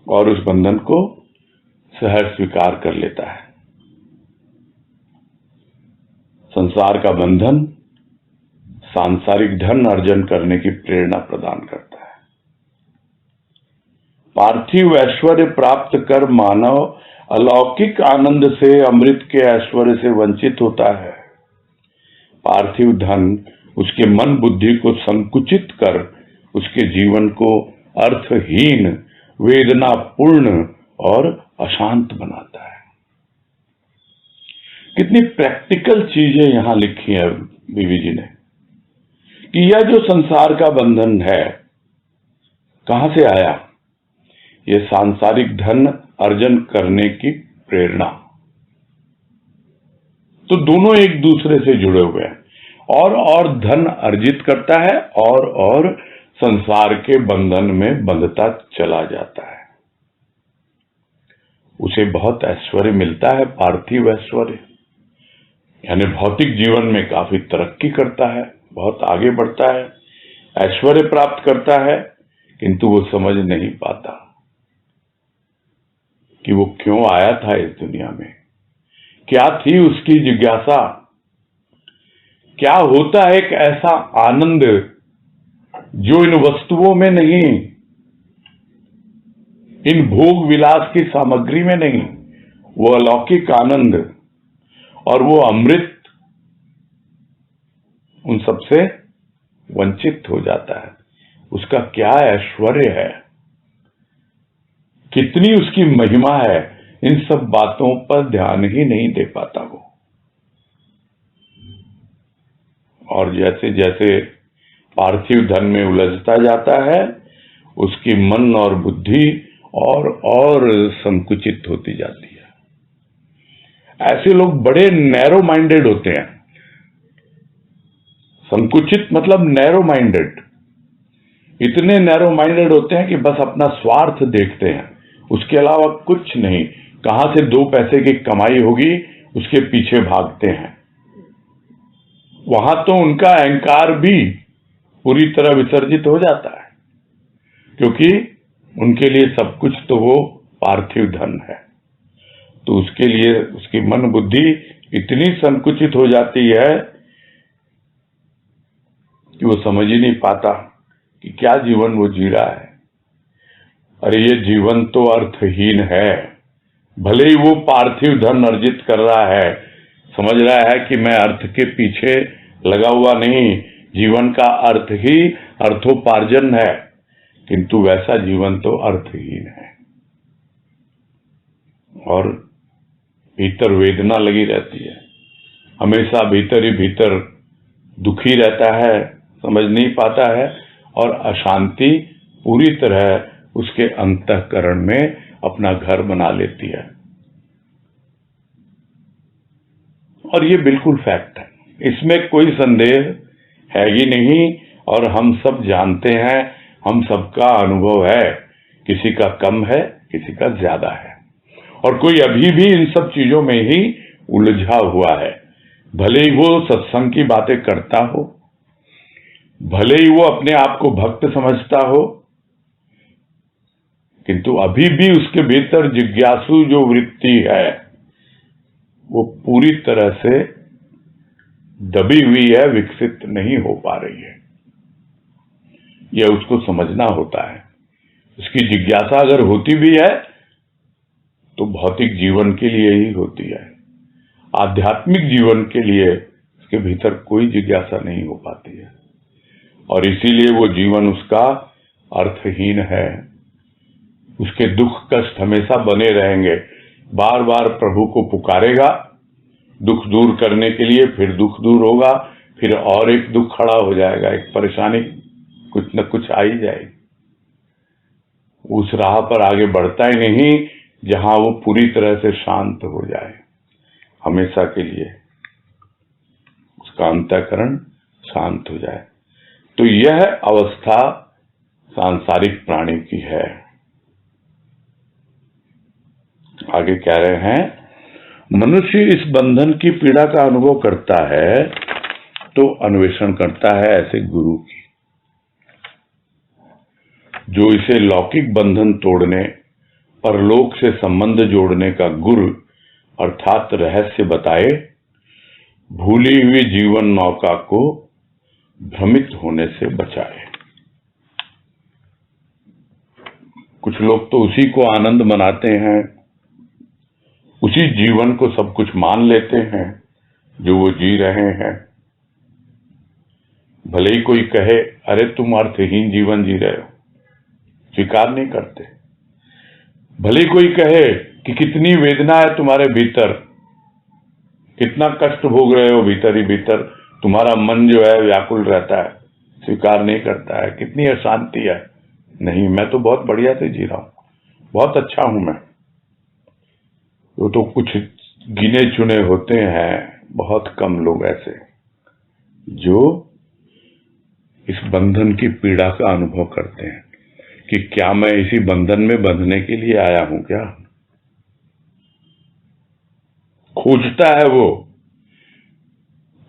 [SPEAKER 1] और उस बंधन को सहज स्वीकार कर लेता है। संसार का बंधन सांसारिक धन अर्जन करने की प्रेरणा प्रदान करता है। पार्थिव ऐश्वर्य प्राप्त कर मानव अलौकिक आनंद से, अमृत के ऐश्वर्य से वंचित होता है। पार्थिव धन उसके मन बुद्धि को संकुचित कर उसके जीवन को अर्थहीन, वेदनापूर्ण और अशांत बनाता है। कितनी प्रैक्टिकल चीजें यहां लिखी है बीवी जी ने कि यह जो संसार का बंधन है कहां से आया, ये सांसारिक धन अर्जन करने की प्रेरणा। तो दोनों एक दूसरे से जुड़े हुए हैं और धन अर्जित करता है और संसार के बंधन में बंधता चला जाता है। उसे बहुत ऐश्वर्य मिलता है, पार्थिव ऐश्वर्य, यानी भौतिक जीवन में काफी तरक्की करता है, बहुत आगे बढ़ता है, ऐश्वर्य प्राप्त करता है, किंतु वो समझ नहीं पाता कि वो क्यों आया था इस दुनिया में, क्या थी उसकी जिज्ञासा, क्या होता है एक ऐसा आनंद जो इन वस्तुओं में नहीं, इन भोग विलास की सामग्री में नहीं, वो अलौकिक आनंद और वो अमृत उन सबसे वंचित हो जाता है। उसका क्या ऐश्वर्य है, कितनी उसकी महिमा है, इन सब बातों पर ध्यान ही नहीं दे पाता वो। और जैसे जैसे पार्थिव धन में उलझता जाता है, उसकी मन और बुद्धि और संकुचित होती जाती है। ऐसे लोग बड़े नैरो माइंडेड होते हैं। संकुचित मतलब नैरो माइंडेड, इतने नैरो माइंडेड होते हैं कि बस अपना स्वार्थ देखते हैं, उसके अलावा कुछ नहीं। कहां से 2 पैसे की कमाई होगी उसके पीछे भागते हैं। वहां तो उनका अहंकार भी पूरी तरह विसर्जित हो जाता है, क्योंकि उनके लिए सब कुछ तो वो पार्थिव धन है। तो उसके लिए उसकी मन बुद्धि इतनी संकुचित हो जाती है कि वो समझ ही नहीं पाता कि क्या जीवन वो जी रहा है। अरे ये जीवन तो अर्थहीन है। भले ही वो पार्थिव धन अर्जित कर रहा है, समझ रहा है कि मैं अर्थ के पीछे लगा हुआ नहीं, जीवन का अर्थ ही अर्थोपार्जन है, किंतु वैसा जीवन तो अर्थहीन है। और भीतर वेदना लगी रहती है, हमेशा भीतर ही भीतर दुखी रहता है, समझ नहीं पाता है, और अशांति पूरी तरह उसके अंतःकरण में अपना घर बना लेती है। और ये बिल्कुल फैक्ट है, इसमें कोई संदेह है ही नहीं। और हम सब जानते हैं, हम सबका अनुभव है, किसी का कम है, किसी का ज्यादा है, और कोई अभी भी इन सब चीजों में ही उलझा हुआ है। भले ही वो सत्संग की बातें करता हो, भले ही वो अपने आप को भक्त समझता हो, किंतु अभी भी उसके भीतर जिज्ञासु जो वृत्ति है वो पूरी तरह से दबी हुई है, विकसित नहीं हो पा रही है। यह उसको समझना होता है। उसकी जिज्ञासा अगर होती भी है तो भौतिक जीवन के लिए ही होती है, आध्यात्मिक जीवन के लिए उसके भीतर कोई जिज्ञासा नहीं हो पाती है, और इसीलिए वो जीवन उसका अर्थहीन है। उसके दुख कष्ट हमेशा बने रहेंगे। बार बार प्रभु को पुकारेगा दुख दूर करने के लिए, फिर दुख दूर होगा, फिर और एक दुख खड़ा हो जाएगा, एक परेशानी कुछ न कुछ आ ही जाएगी। उस राह पर आगे बढ़ता ही नहीं जहां वो पूरी तरह से शांत हो जाए, हमेशा के लिए उसका अंतःकरण शांत हो जाए। तो यह अवस्था सांसारिक प्राणी की है। आगे कह रहे हैं, मनुष्य इस बंधन की पीड़ा का अनुभव करता है तो अन्वेषण करता है ऐसे गुरु की, जो इसे लौकिक बंधन तोड़ने, परलोक से संबंध जोड़ने का गुरु अर्थात रहस्य बताए, भूली हुई जीवन नौका को भ्रमित होने से बचाए। कुछ लोग तो उसी को आनंद मनाते हैं, उसी जीवन को सब कुछ मान लेते हैं जो वो जी रहे हैं। भले ही कोई कहे अरे तुम अर्थहीन जीवन जी रहे हो, स्वीकार नहीं करते। भले ही कोई कहे कि कितनी वेदना है तुम्हारे भीतर, कितना कष्ट भोग रहे हो भीतर ही भीतर, तुम्हारा मन जो है व्याकुल रहता है, स्वीकार नहीं करता है। कितनी अशांति है, नहीं मैं तो बहुत बढ़िया से जी रहा हूं, बहुत अच्छा हूं मैं। वो तो कुछ गिने चुने होते हैं, बहुत कम लोग ऐसे जो इस बंधन की पीड़ा का अनुभव करते हैं कि क्या मैं इसी बंधन में बंधने के लिए आया हूं क्या। खोजता है वो,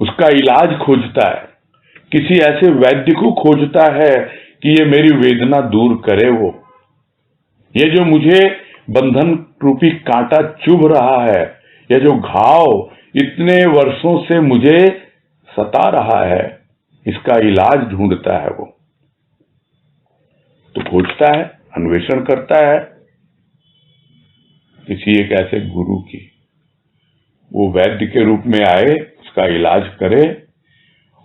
[SPEAKER 1] उसका इलाज खोजता है, किसी ऐसे वैद्य को खोजता है कि ये मेरी वेदना दूर करे। वो ये जो मुझे बंधन रूपी कांटा चुभ रहा है, यह जो घाव इतने वर्षों से मुझे सता रहा है, इसका इलाज ढूंढता है वो। तो खोजता है, अन्वेषण करता है किसी एक ऐसे गुरु की, वो वैद्य के रूप में आए, उसका इलाज करे,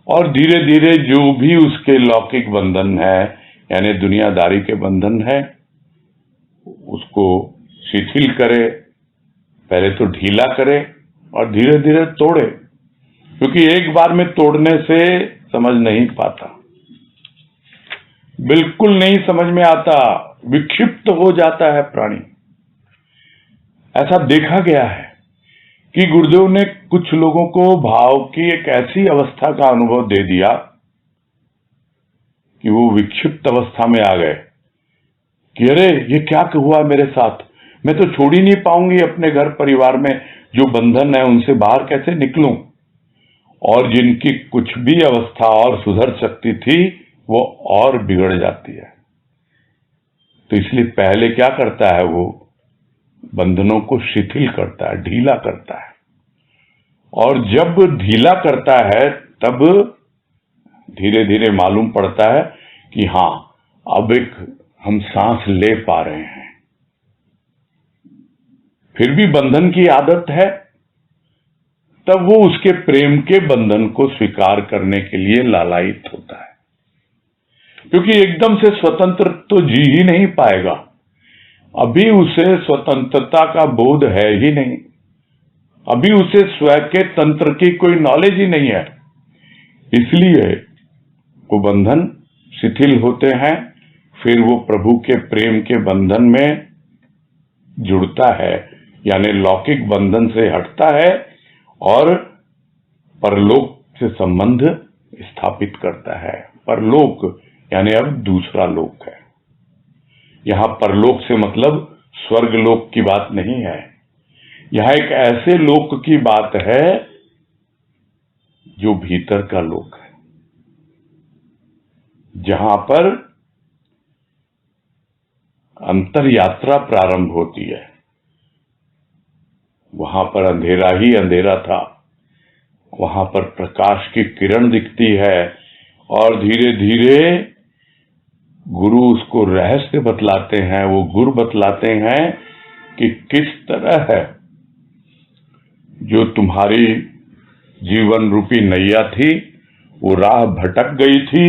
[SPEAKER 1] और धीरे धीरे जो भी उसके लौकिक बंधन है यानी दुनियादारी के बंधन है उसको शिथिल करे, पहले तो ढीला करे और धीरे धीरे तोड़े, क्योंकि एक बार में तोड़ने से समझ नहीं पाता, बिल्कुल नहीं समझ में आता, विक्षिप्त हो जाता है प्राणी। ऐसा देखा गया है कि गुरुदेव ने कुछ लोगों को भाव की एक ऐसी अवस्था का अनुभव दे दिया कि वो विक्षिप्त अवस्था में आ गए कि अरे ये क्या हुआ मेरे साथ, मैं तो छोड़ ही नहीं पाऊंगी अपने घर परिवार में जो बंधन है, उनसे बाहर कैसे निकलूं। और जिनकी कुछ भी अवस्था और सुधर सकती थी वो और बिगड़ जाती है। तो इसलिए पहले क्या करता है वो, बंधनों को शिथिल करता है, ढीला करता है। और जब ढीला करता है तब धीरे धीरे मालूम पड़ता है कि हाँ, अब एक हम सांस ले पा रहे हैं। फिर भी बंधन की आदत है, तब वो उसके प्रेम के बंधन को स्वीकार करने के लिए लालायित होता है, क्योंकि एकदम से स्वतंत्र तो जी ही नहीं पाएगा। अभी उसे स्वतंत्रता का बोध है ही नहीं, अभी उसे स्वयं के तंत्र की कोई नॉलेज ही नहीं है। इसलिए वो बंधन शिथिल होते हैं, फिर वो प्रभु के प्रेम के बंधन में जुड़ता है, यानी लौकिक बंधन से हटता है और परलोक से संबंध स्थापित करता है। परलोक यानी अब दूसरा लोक है। यहां परलोक से मतलब स्वर्ग लोक की बात नहीं है, यहां एक ऐसे लोक की बात है जो भीतर का लोक है, जहां पर अंतर यात्रा प्रारंभ होती है। वहां पर अंधेरा ही अंधेरा था, वहां पर प्रकाश की किरण दिखती है और धीरे धीरे गुरु उसको रहस्य बतलाते हैं, वो गुरु बतलाते हैं कि किस तरह है जो तुम्हारी जीवन रूपी नैया थी वो राह भटक गई थी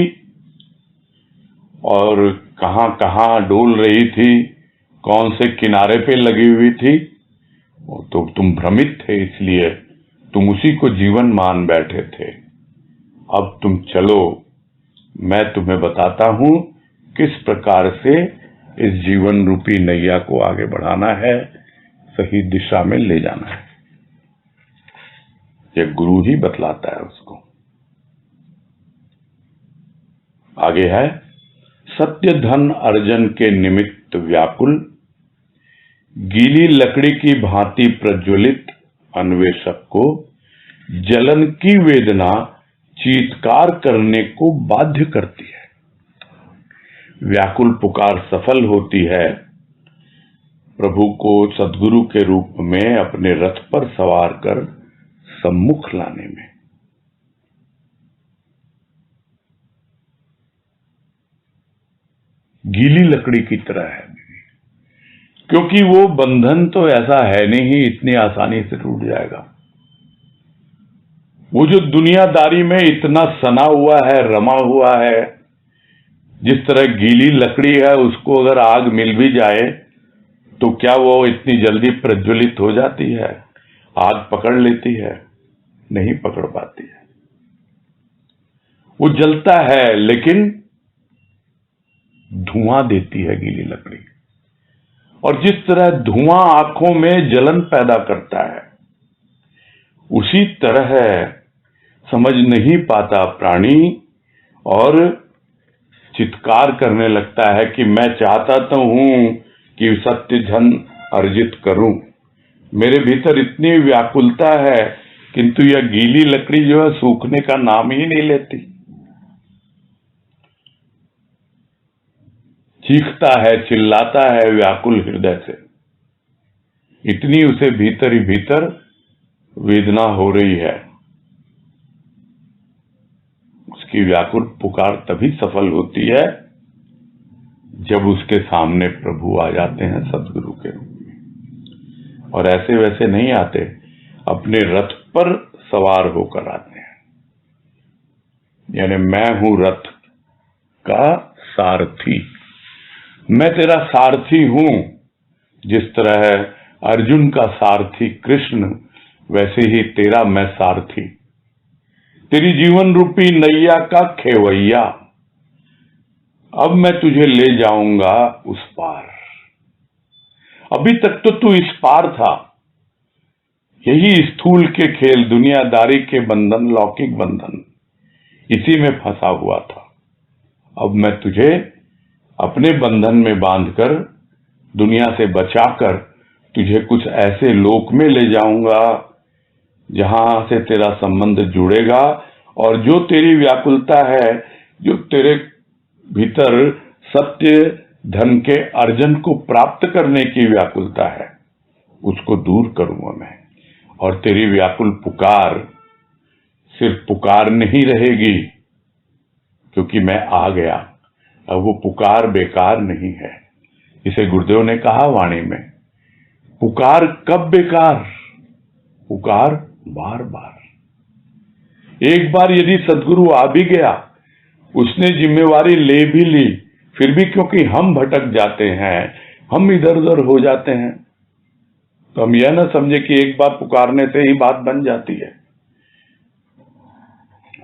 [SPEAKER 1] और कहां कहां डोल रही थी, कौन से किनारे पे लगी हुई थी, तो तुम भ्रमित थे, इसलिए तुम उसी को जीवन मान बैठे थे। अब तुम चलो, मैं तुम्हें बताता हूं किस प्रकार से इस जीवन रूपी नैया को आगे बढ़ाना है, सही दिशा में ले जाना है। यह गुरु ही बतलाता है उसको। आगे है, सत्य धन अर्जन के निमित्त व्याकुल, गीली लकड़ी की भांति प्रज्वलित अन्वेषक को जलन की वेदना चीत्कार करने को बाध्य करती है। व्याकुल पुकार सफल होती है प्रभु को सद्गुरु के रूप में अपने रथ पर सवार कर सम्मुख लाने में। गीली लकड़ी की तरह है, क्योंकि वो बंधन तो ऐसा है नहीं इतनी आसानी से टूट जाएगा। वो जो दुनियादारी में इतना सना हुआ है, रमा हुआ है, जिस तरह गीली लकड़ी है उसको अगर आग मिल भी जाए तो क्या वो इतनी जल्दी प्रज्वलित हो जाती है? आग पकड़ लेती है? नहीं पकड़ पाती है। वो जलता है लेकिन धुआं देती है गीली लकड़ी। और जिस तरह धुआं आंखों में जलन पैदा करता है, उसी तरह समझ नहीं पाता प्राणी और चित्कार करने लगता है कि मैं चाहता तो हूं कि सत्य धन अर्जित करूं, मेरे भीतर इतनी व्याकुलता है, किंतु यह गीली लकड़ी जो है सूखने का नाम ही नहीं लेती। चीखता है, चिल्लाता है व्याकुल हृदय से, इतनी उसे भीतर ही भीतर वेदना हो रही है। उसकी व्याकुल पुकार तभी सफल होती है जब उसके सामने प्रभु आ जाते हैं सद्गुरु के रूप में। और ऐसे वैसे नहीं आते, अपने रथ पर सवार होकर आते हैं। यानी मैं हूं रथ का सारथी, मैं तेरा सारथी हूं। जिस तरह अर्जुन का सारथी कृष्ण, वैसे ही तेरा मैं सारथी, तेरी जीवन रूपी नैया का खेवैया। अब मैं तुझे ले जाऊंगा उस पार। अभी तक तो तू इस पार था, यही स्थूल के खेल, दुनियादारी के बंधन, लौकिक बंधन, इसी में फंसा हुआ था। अब मैं तुझे अपने बंधन में बांधकर, दुनिया से बचाकर तुझे कुछ ऐसे लोक में ले जाऊंगा जहां से तेरा संबंध जुड़ेगा और जो तेरी व्याकुलता है, जो तेरे भीतर सत्य धन के अर्जन को प्राप्त करने की व्याकुलता है, उसको दूर करूंगा मैं। और तेरी व्याकुल पुकार सिर्फ पुकार नहीं रहेगी, क्योंकि मैं आ गया। अब वो पुकार बेकार नहीं है। इसे गुरुदेव ने कहा वाणी में, पुकार कब बेकार? पुकार बार बार। एक बार यदि सदगुरु आ भी गया, उसने जिम्मेवारी ले भी ली, फिर भी क्योंकि हम भटक जाते हैं, हम इधर उधर हो जाते हैं, तो हम यह ना समझे कि एक बार पुकारने से ही बात बन जाती है।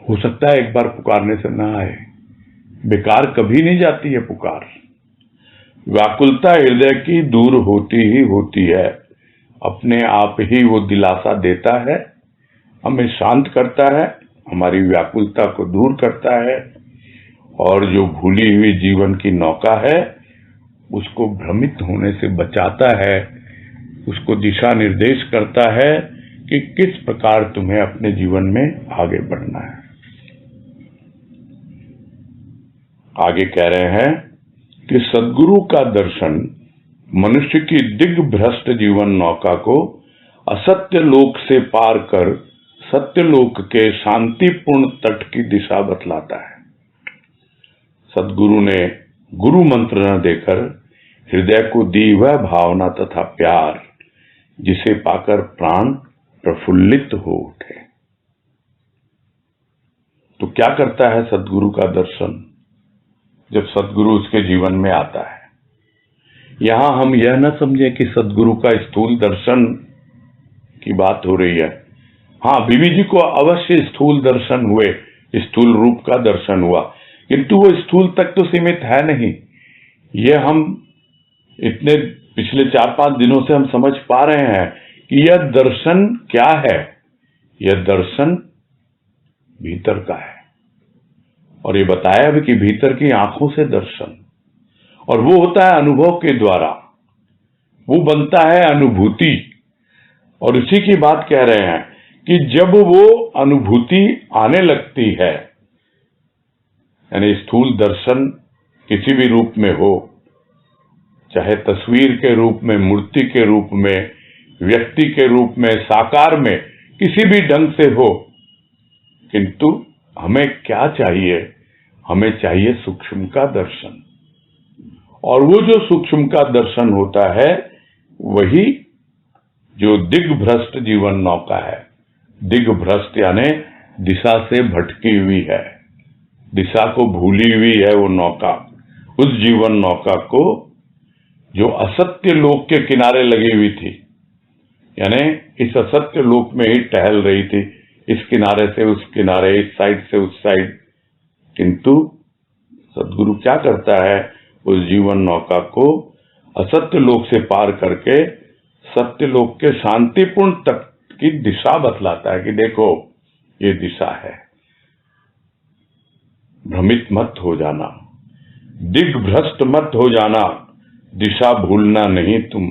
[SPEAKER 1] हो सकता है एक बार पुकारने से ना आए। बेकार कभी नहीं जाती है पुकार। व्याकुलता हृदय की दूर होती ही होती है। अपने आप ही वो दिलासा देता है, हमें शांत करता है, हमारी व्याकुलता को दूर करता है, और जो भूली हुई जीवन की नौका है उसको भ्रमित होने से बचाता है, उसको दिशा निर्देश करता है कि किस प्रकार तुम्हें अपने जीवन में आगे बढ़ना है। आगे कह रहे हैं कि सद्गुरु का दर्शन मनुष्य की दिग्भ्रष्ट जीवन नौका को असत्य लोक से पार कर सत्यलोक के शांतिपूर्ण तट की दिशा बतलाता है। सद्गुरु ने गुरु मंत्र न देकर हृदय को दी वह भावना तथा प्यार जिसे पाकर प्राण प्रफुल्लित हो उठे। तो क्या करता है सद्गुरु का दर्शन जब सद्गुरु उसके जीवन में आता है? यहां हम यह न समझे कि सद्गुरु का स्थूल दर्शन की बात हो रही है। हाँ, बीवी जी को अवश्य स्थूल दर्शन हुए, स्थूल रूप का दर्शन हुआ, किंतु वो स्थूल तक तो सीमित है नहीं। ये हम इतने पिछले 4-5 दिनों से हम समझ पा रहे हैं कि यह दर्शन क्या है। यह दर्शन भीतर का है, और ये बताया भी कि भीतर की आंखों से दर्शन, और वो होता है अनुभव के द्वारा, वो बनता है अनुभूति। और इसी की बात कह रहे हैं कि जब वो अनुभूति आने लगती है, यानी स्थूल दर्शन किसी भी रूप में हो, चाहे तस्वीर के रूप में, मूर्ति के रूप में, व्यक्ति के रूप में, साकार में, किसी भी ढंग से हो, किंतु हमें क्या चाहिए? हमें चाहिए सूक्ष्म का दर्शन। और वो जो सूक्ष्म का दर्शन होता है वही जो दिग्भ्रष्ट जीवन नौका है। दिग्भ्रष्ट यानी दिशा से भटकी हुई है, दिशा को भूली हुई है वो नौका। उस जीवन नौका को जो असत्य लोक के किनारे लगी हुई थी, यानी इस असत्य लोक में ही टहल रही थी, इस किनारे से उस किनारे, इस साइड से उस साइड, किंतु सद्गुरु क्या करता है? उस जीवन नौका को असत्य लोक से पार करके सत्य लोक के शांतिपूर्ण तट की दिशा बतलाता है कि देखो ये दिशा है, भ्रमित मत हो जाना, दिग्भ्रष्ट मत हो जाना, दिशा भूलना नहीं तुम।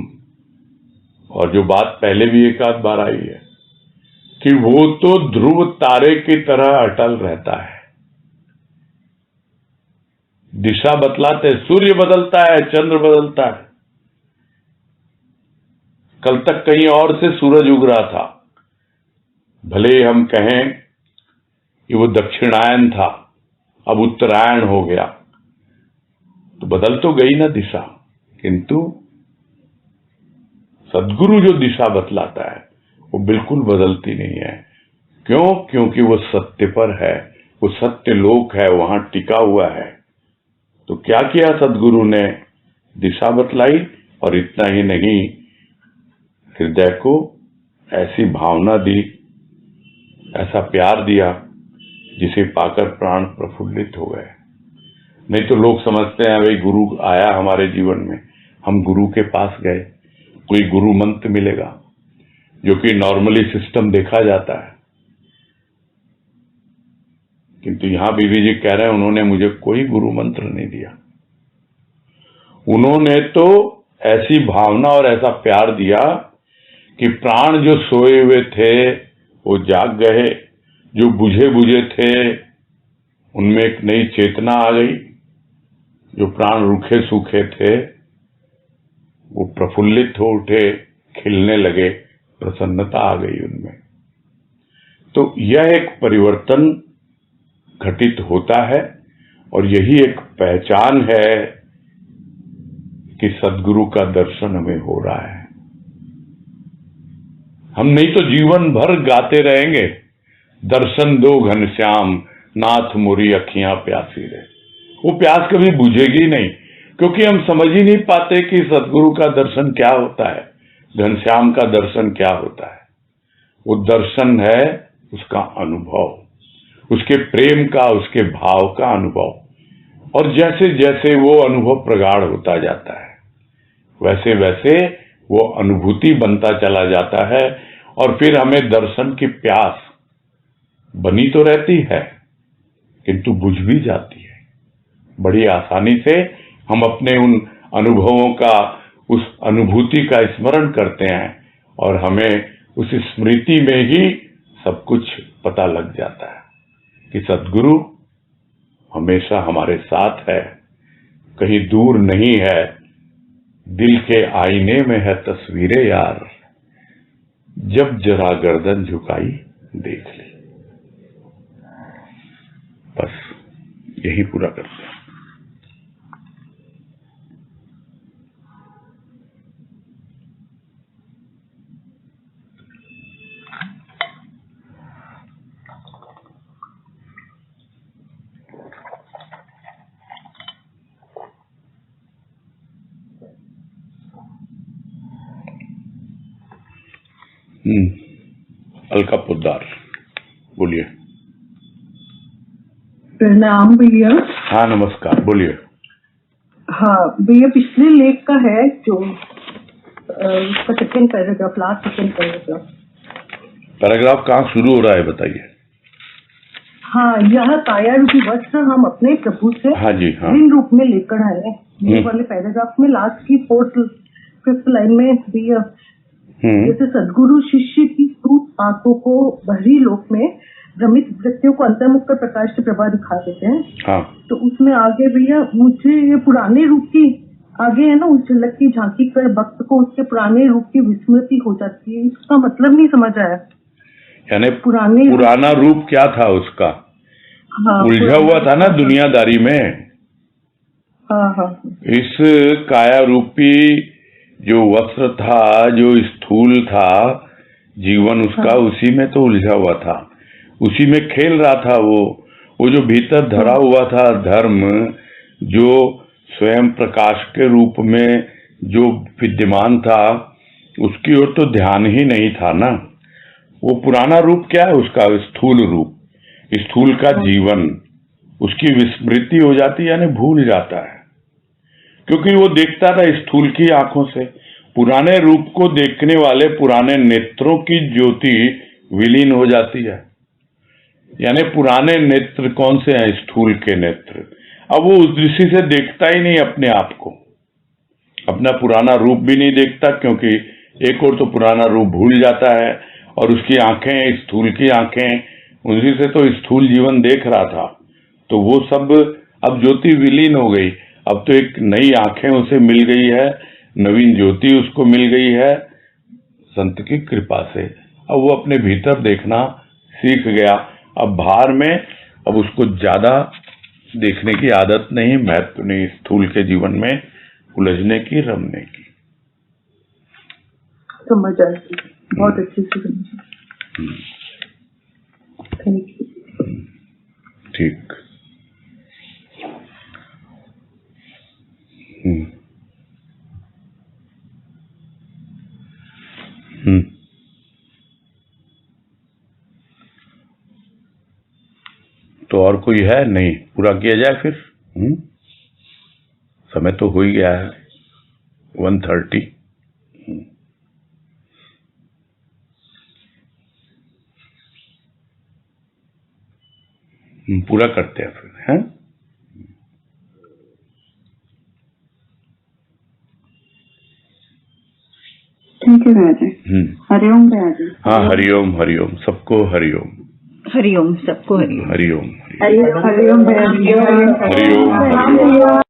[SPEAKER 1] और जो बात पहले भी एक आध बार आई है कि वो तो ध्रुव तारे की तरह अटल रहता है। दिशा बतलाते, सूर्य बदलता है, चंद्र बदलता है। कल तक कहीं और से सूरज उग रहा था, भले ही हम कहें कि वो दक्षिणायन था, अब उत्तरायण हो गया, तो बदल तो गई ना दिशा। किंतु सद्गुरु जो दिशा बतलाता है वो बिल्कुल बदलती नहीं है। क्यों? क्योंकि वो सत्य पर है, वो सत्य लोक है, वहां टिका हुआ है। तो क्या किया सद्गुरु ने? दिशा बतलाई, और इतना ही नहीं, हृदय को ऐसी भावना दी, ऐसा प्यार दिया जिसे पाकर प्राण प्रफुल्लित हो गए। नहीं तो लोग समझते हैं भाई गुरु आया हमारे जीवन में, हम गुरु के पास गए, कोई गुरु मंत्र मिलेगा, जो कि नॉर्मली सिस्टम देखा जाता है। किंतु यहां बीवी जी कह रहे हैं उन्होंने मुझे कोई गुरु मंत्र नहीं दिया। उन्होंने तो ऐसी भावना और ऐसा प्यार दिया कि प्राण जो सोए हुए थे वो जाग गए, जो बुझे बुझे थे उनमें एक नई चेतना आ गई, जो प्राण रूखे सूखे थे वो प्रफुल्लित हो उठे। खिलने लगे, प्रसन्नता आ गई उनमें। तो यह एक परिवर्तन घटित होता है और यही एक पहचान है कि सद्गुरु का दर्शन हमें हो रहा है। हम नहीं तो जीवन भर गाते रहेंगे, दर्शन दो घनश्याम, नाथ मोरी अखियां प्यासी रहे। वो प्यास कभी बुझेगी नहीं, क्योंकि हम समझ ही नहीं पाते कि सद्गुरु का दर्शन क्या होता है, घनश्याम का दर्शन क्या होता है। वो दर्शन है उसका अनुभव, उसके प्रेम का, उसके भाव का अनुभव। और जैसे जैसे वो अनुभव प्रगाढ़ होता जाता है, वैसे वैसे वो अनुभूति बनता चला जाता है और फिर हमें दर्शन की प्यास बनी तो रहती है किंतु बुझ भी जाती है। बड़ी आसानी से हम अपने उन अनुभवों का, उस अनुभूति का स्मरण करते हैं और हमें उस स्मृति में ही सब कुछ पता लग जाता है कि सद्गुरु हमेशा हमारे साथ है, कहीं दूर नहीं है, दिल के आईने में है तस्वीरें यार, जब जरा गर्दन झुकाई देख ली। बस यही पूरा करते हैं। अलका पोद्दार, बोलिए।
[SPEAKER 2] प्रणाम भैया।
[SPEAKER 1] हाँ नमस्कार, बोलिए।
[SPEAKER 2] हाँ भैया, पिछले लेख का है जो उसका second paragraph, last second paragraph.
[SPEAKER 1] Paragraph कहाँ शुरू हो रहा है बताइए।
[SPEAKER 2] हाँ, यह काया रूपी वस्त्र हम अपने प्रभु से
[SPEAKER 1] हाँ जी, हाँ।
[SPEAKER 2] इन रूप में लेकर आए। ये वाले पैराग्राफ में लास्ट की 5th लाइन में भैया, जैसे सद्गुरु शिष्य की सूत आंखों को बहरी लोक में भ्रमित व्यक्तियों को अंतर्मुख कर प्रकाश की प्रभा दिखा देते हैं।
[SPEAKER 1] हाँ।
[SPEAKER 2] तो उसमें आगे भैया मुझे ये पुराने रूप की आगे है ना, उस झलक की झांकी कर भक्त को उसके पुराने रूप की विस्मृति हो जाती है। इसका मतलब नहीं समझ आया।
[SPEAKER 1] यानी पुराना रूप क्या था उसका?
[SPEAKER 2] हाँ,
[SPEAKER 1] उलझा हुआ था ना दुनियादारी में।
[SPEAKER 2] हाँ हाँ।
[SPEAKER 1] इस काया रूपी जो वस्त्र था, जो स्थूल था जीवन उसका, उसी में तो उलझा हुआ था, उसी में खेल रहा था। वो जो भीतर धरा हुआ था धर्म, जो स्वयं प्रकाश के रूप में जो विद्यमान था, उसकी ओर तो ध्यान ही नहीं था ना। वो पुराना रूप क्या है उसका? स्थूल रूप, स्थूल का जीवन, उसकी विस्मृति हो जाती है, यानी भूल जाता है, क्योंकि वो देखता था स्थूल की आंखों से। पुराने रूप को देखने वाले पुराने नेत्रों की ज्योति विलीन हो जाती है। यानी पुराने नेत्र कौन से हैं? स्थूल के नेत्र। अब वो उस दृष्टि से देखता ही नहीं अपने आप को, अपना पुराना रूप भी नहीं देखता, क्योंकि एक और तो पुराना रूप भूल जाता है और उसकी आंखें, स्थूल की आंखें, उसी से तो स्थूल जीवन देख रहा था। तो वो सब अब ज्योति विलीन हो गई। अब तो एक नई आंखें उसे मिल गई है, नवीन ज्योति उसको मिल गई है संत की कृपा से। अब वो अपने भीतर देखना सीख गया। अब बाहर में अब उसको ज्यादा देखने की आदत नहीं, महत्व नहीं स्थूल के जीवन में उलझने की, रमने की।
[SPEAKER 2] समझ आ गई, बहुत अच्छे से समझ। Thank you.
[SPEAKER 1] ठीक। तो और कोई है? नहीं, पूरा किया जाए फिर। समय तो हो ही गया है 1:30। पूरा करते हैं फिर, हैं?
[SPEAKER 2] ठीक है भैया जी। हरिओम भैया जी।
[SPEAKER 1] हाँ, हरिओम हरिओम, सबको हरिओम।
[SPEAKER 2] हरिओम, सबको हरिओम।
[SPEAKER 1] हरिओम
[SPEAKER 2] हरिओम भैया जी।
[SPEAKER 1] हरिओम।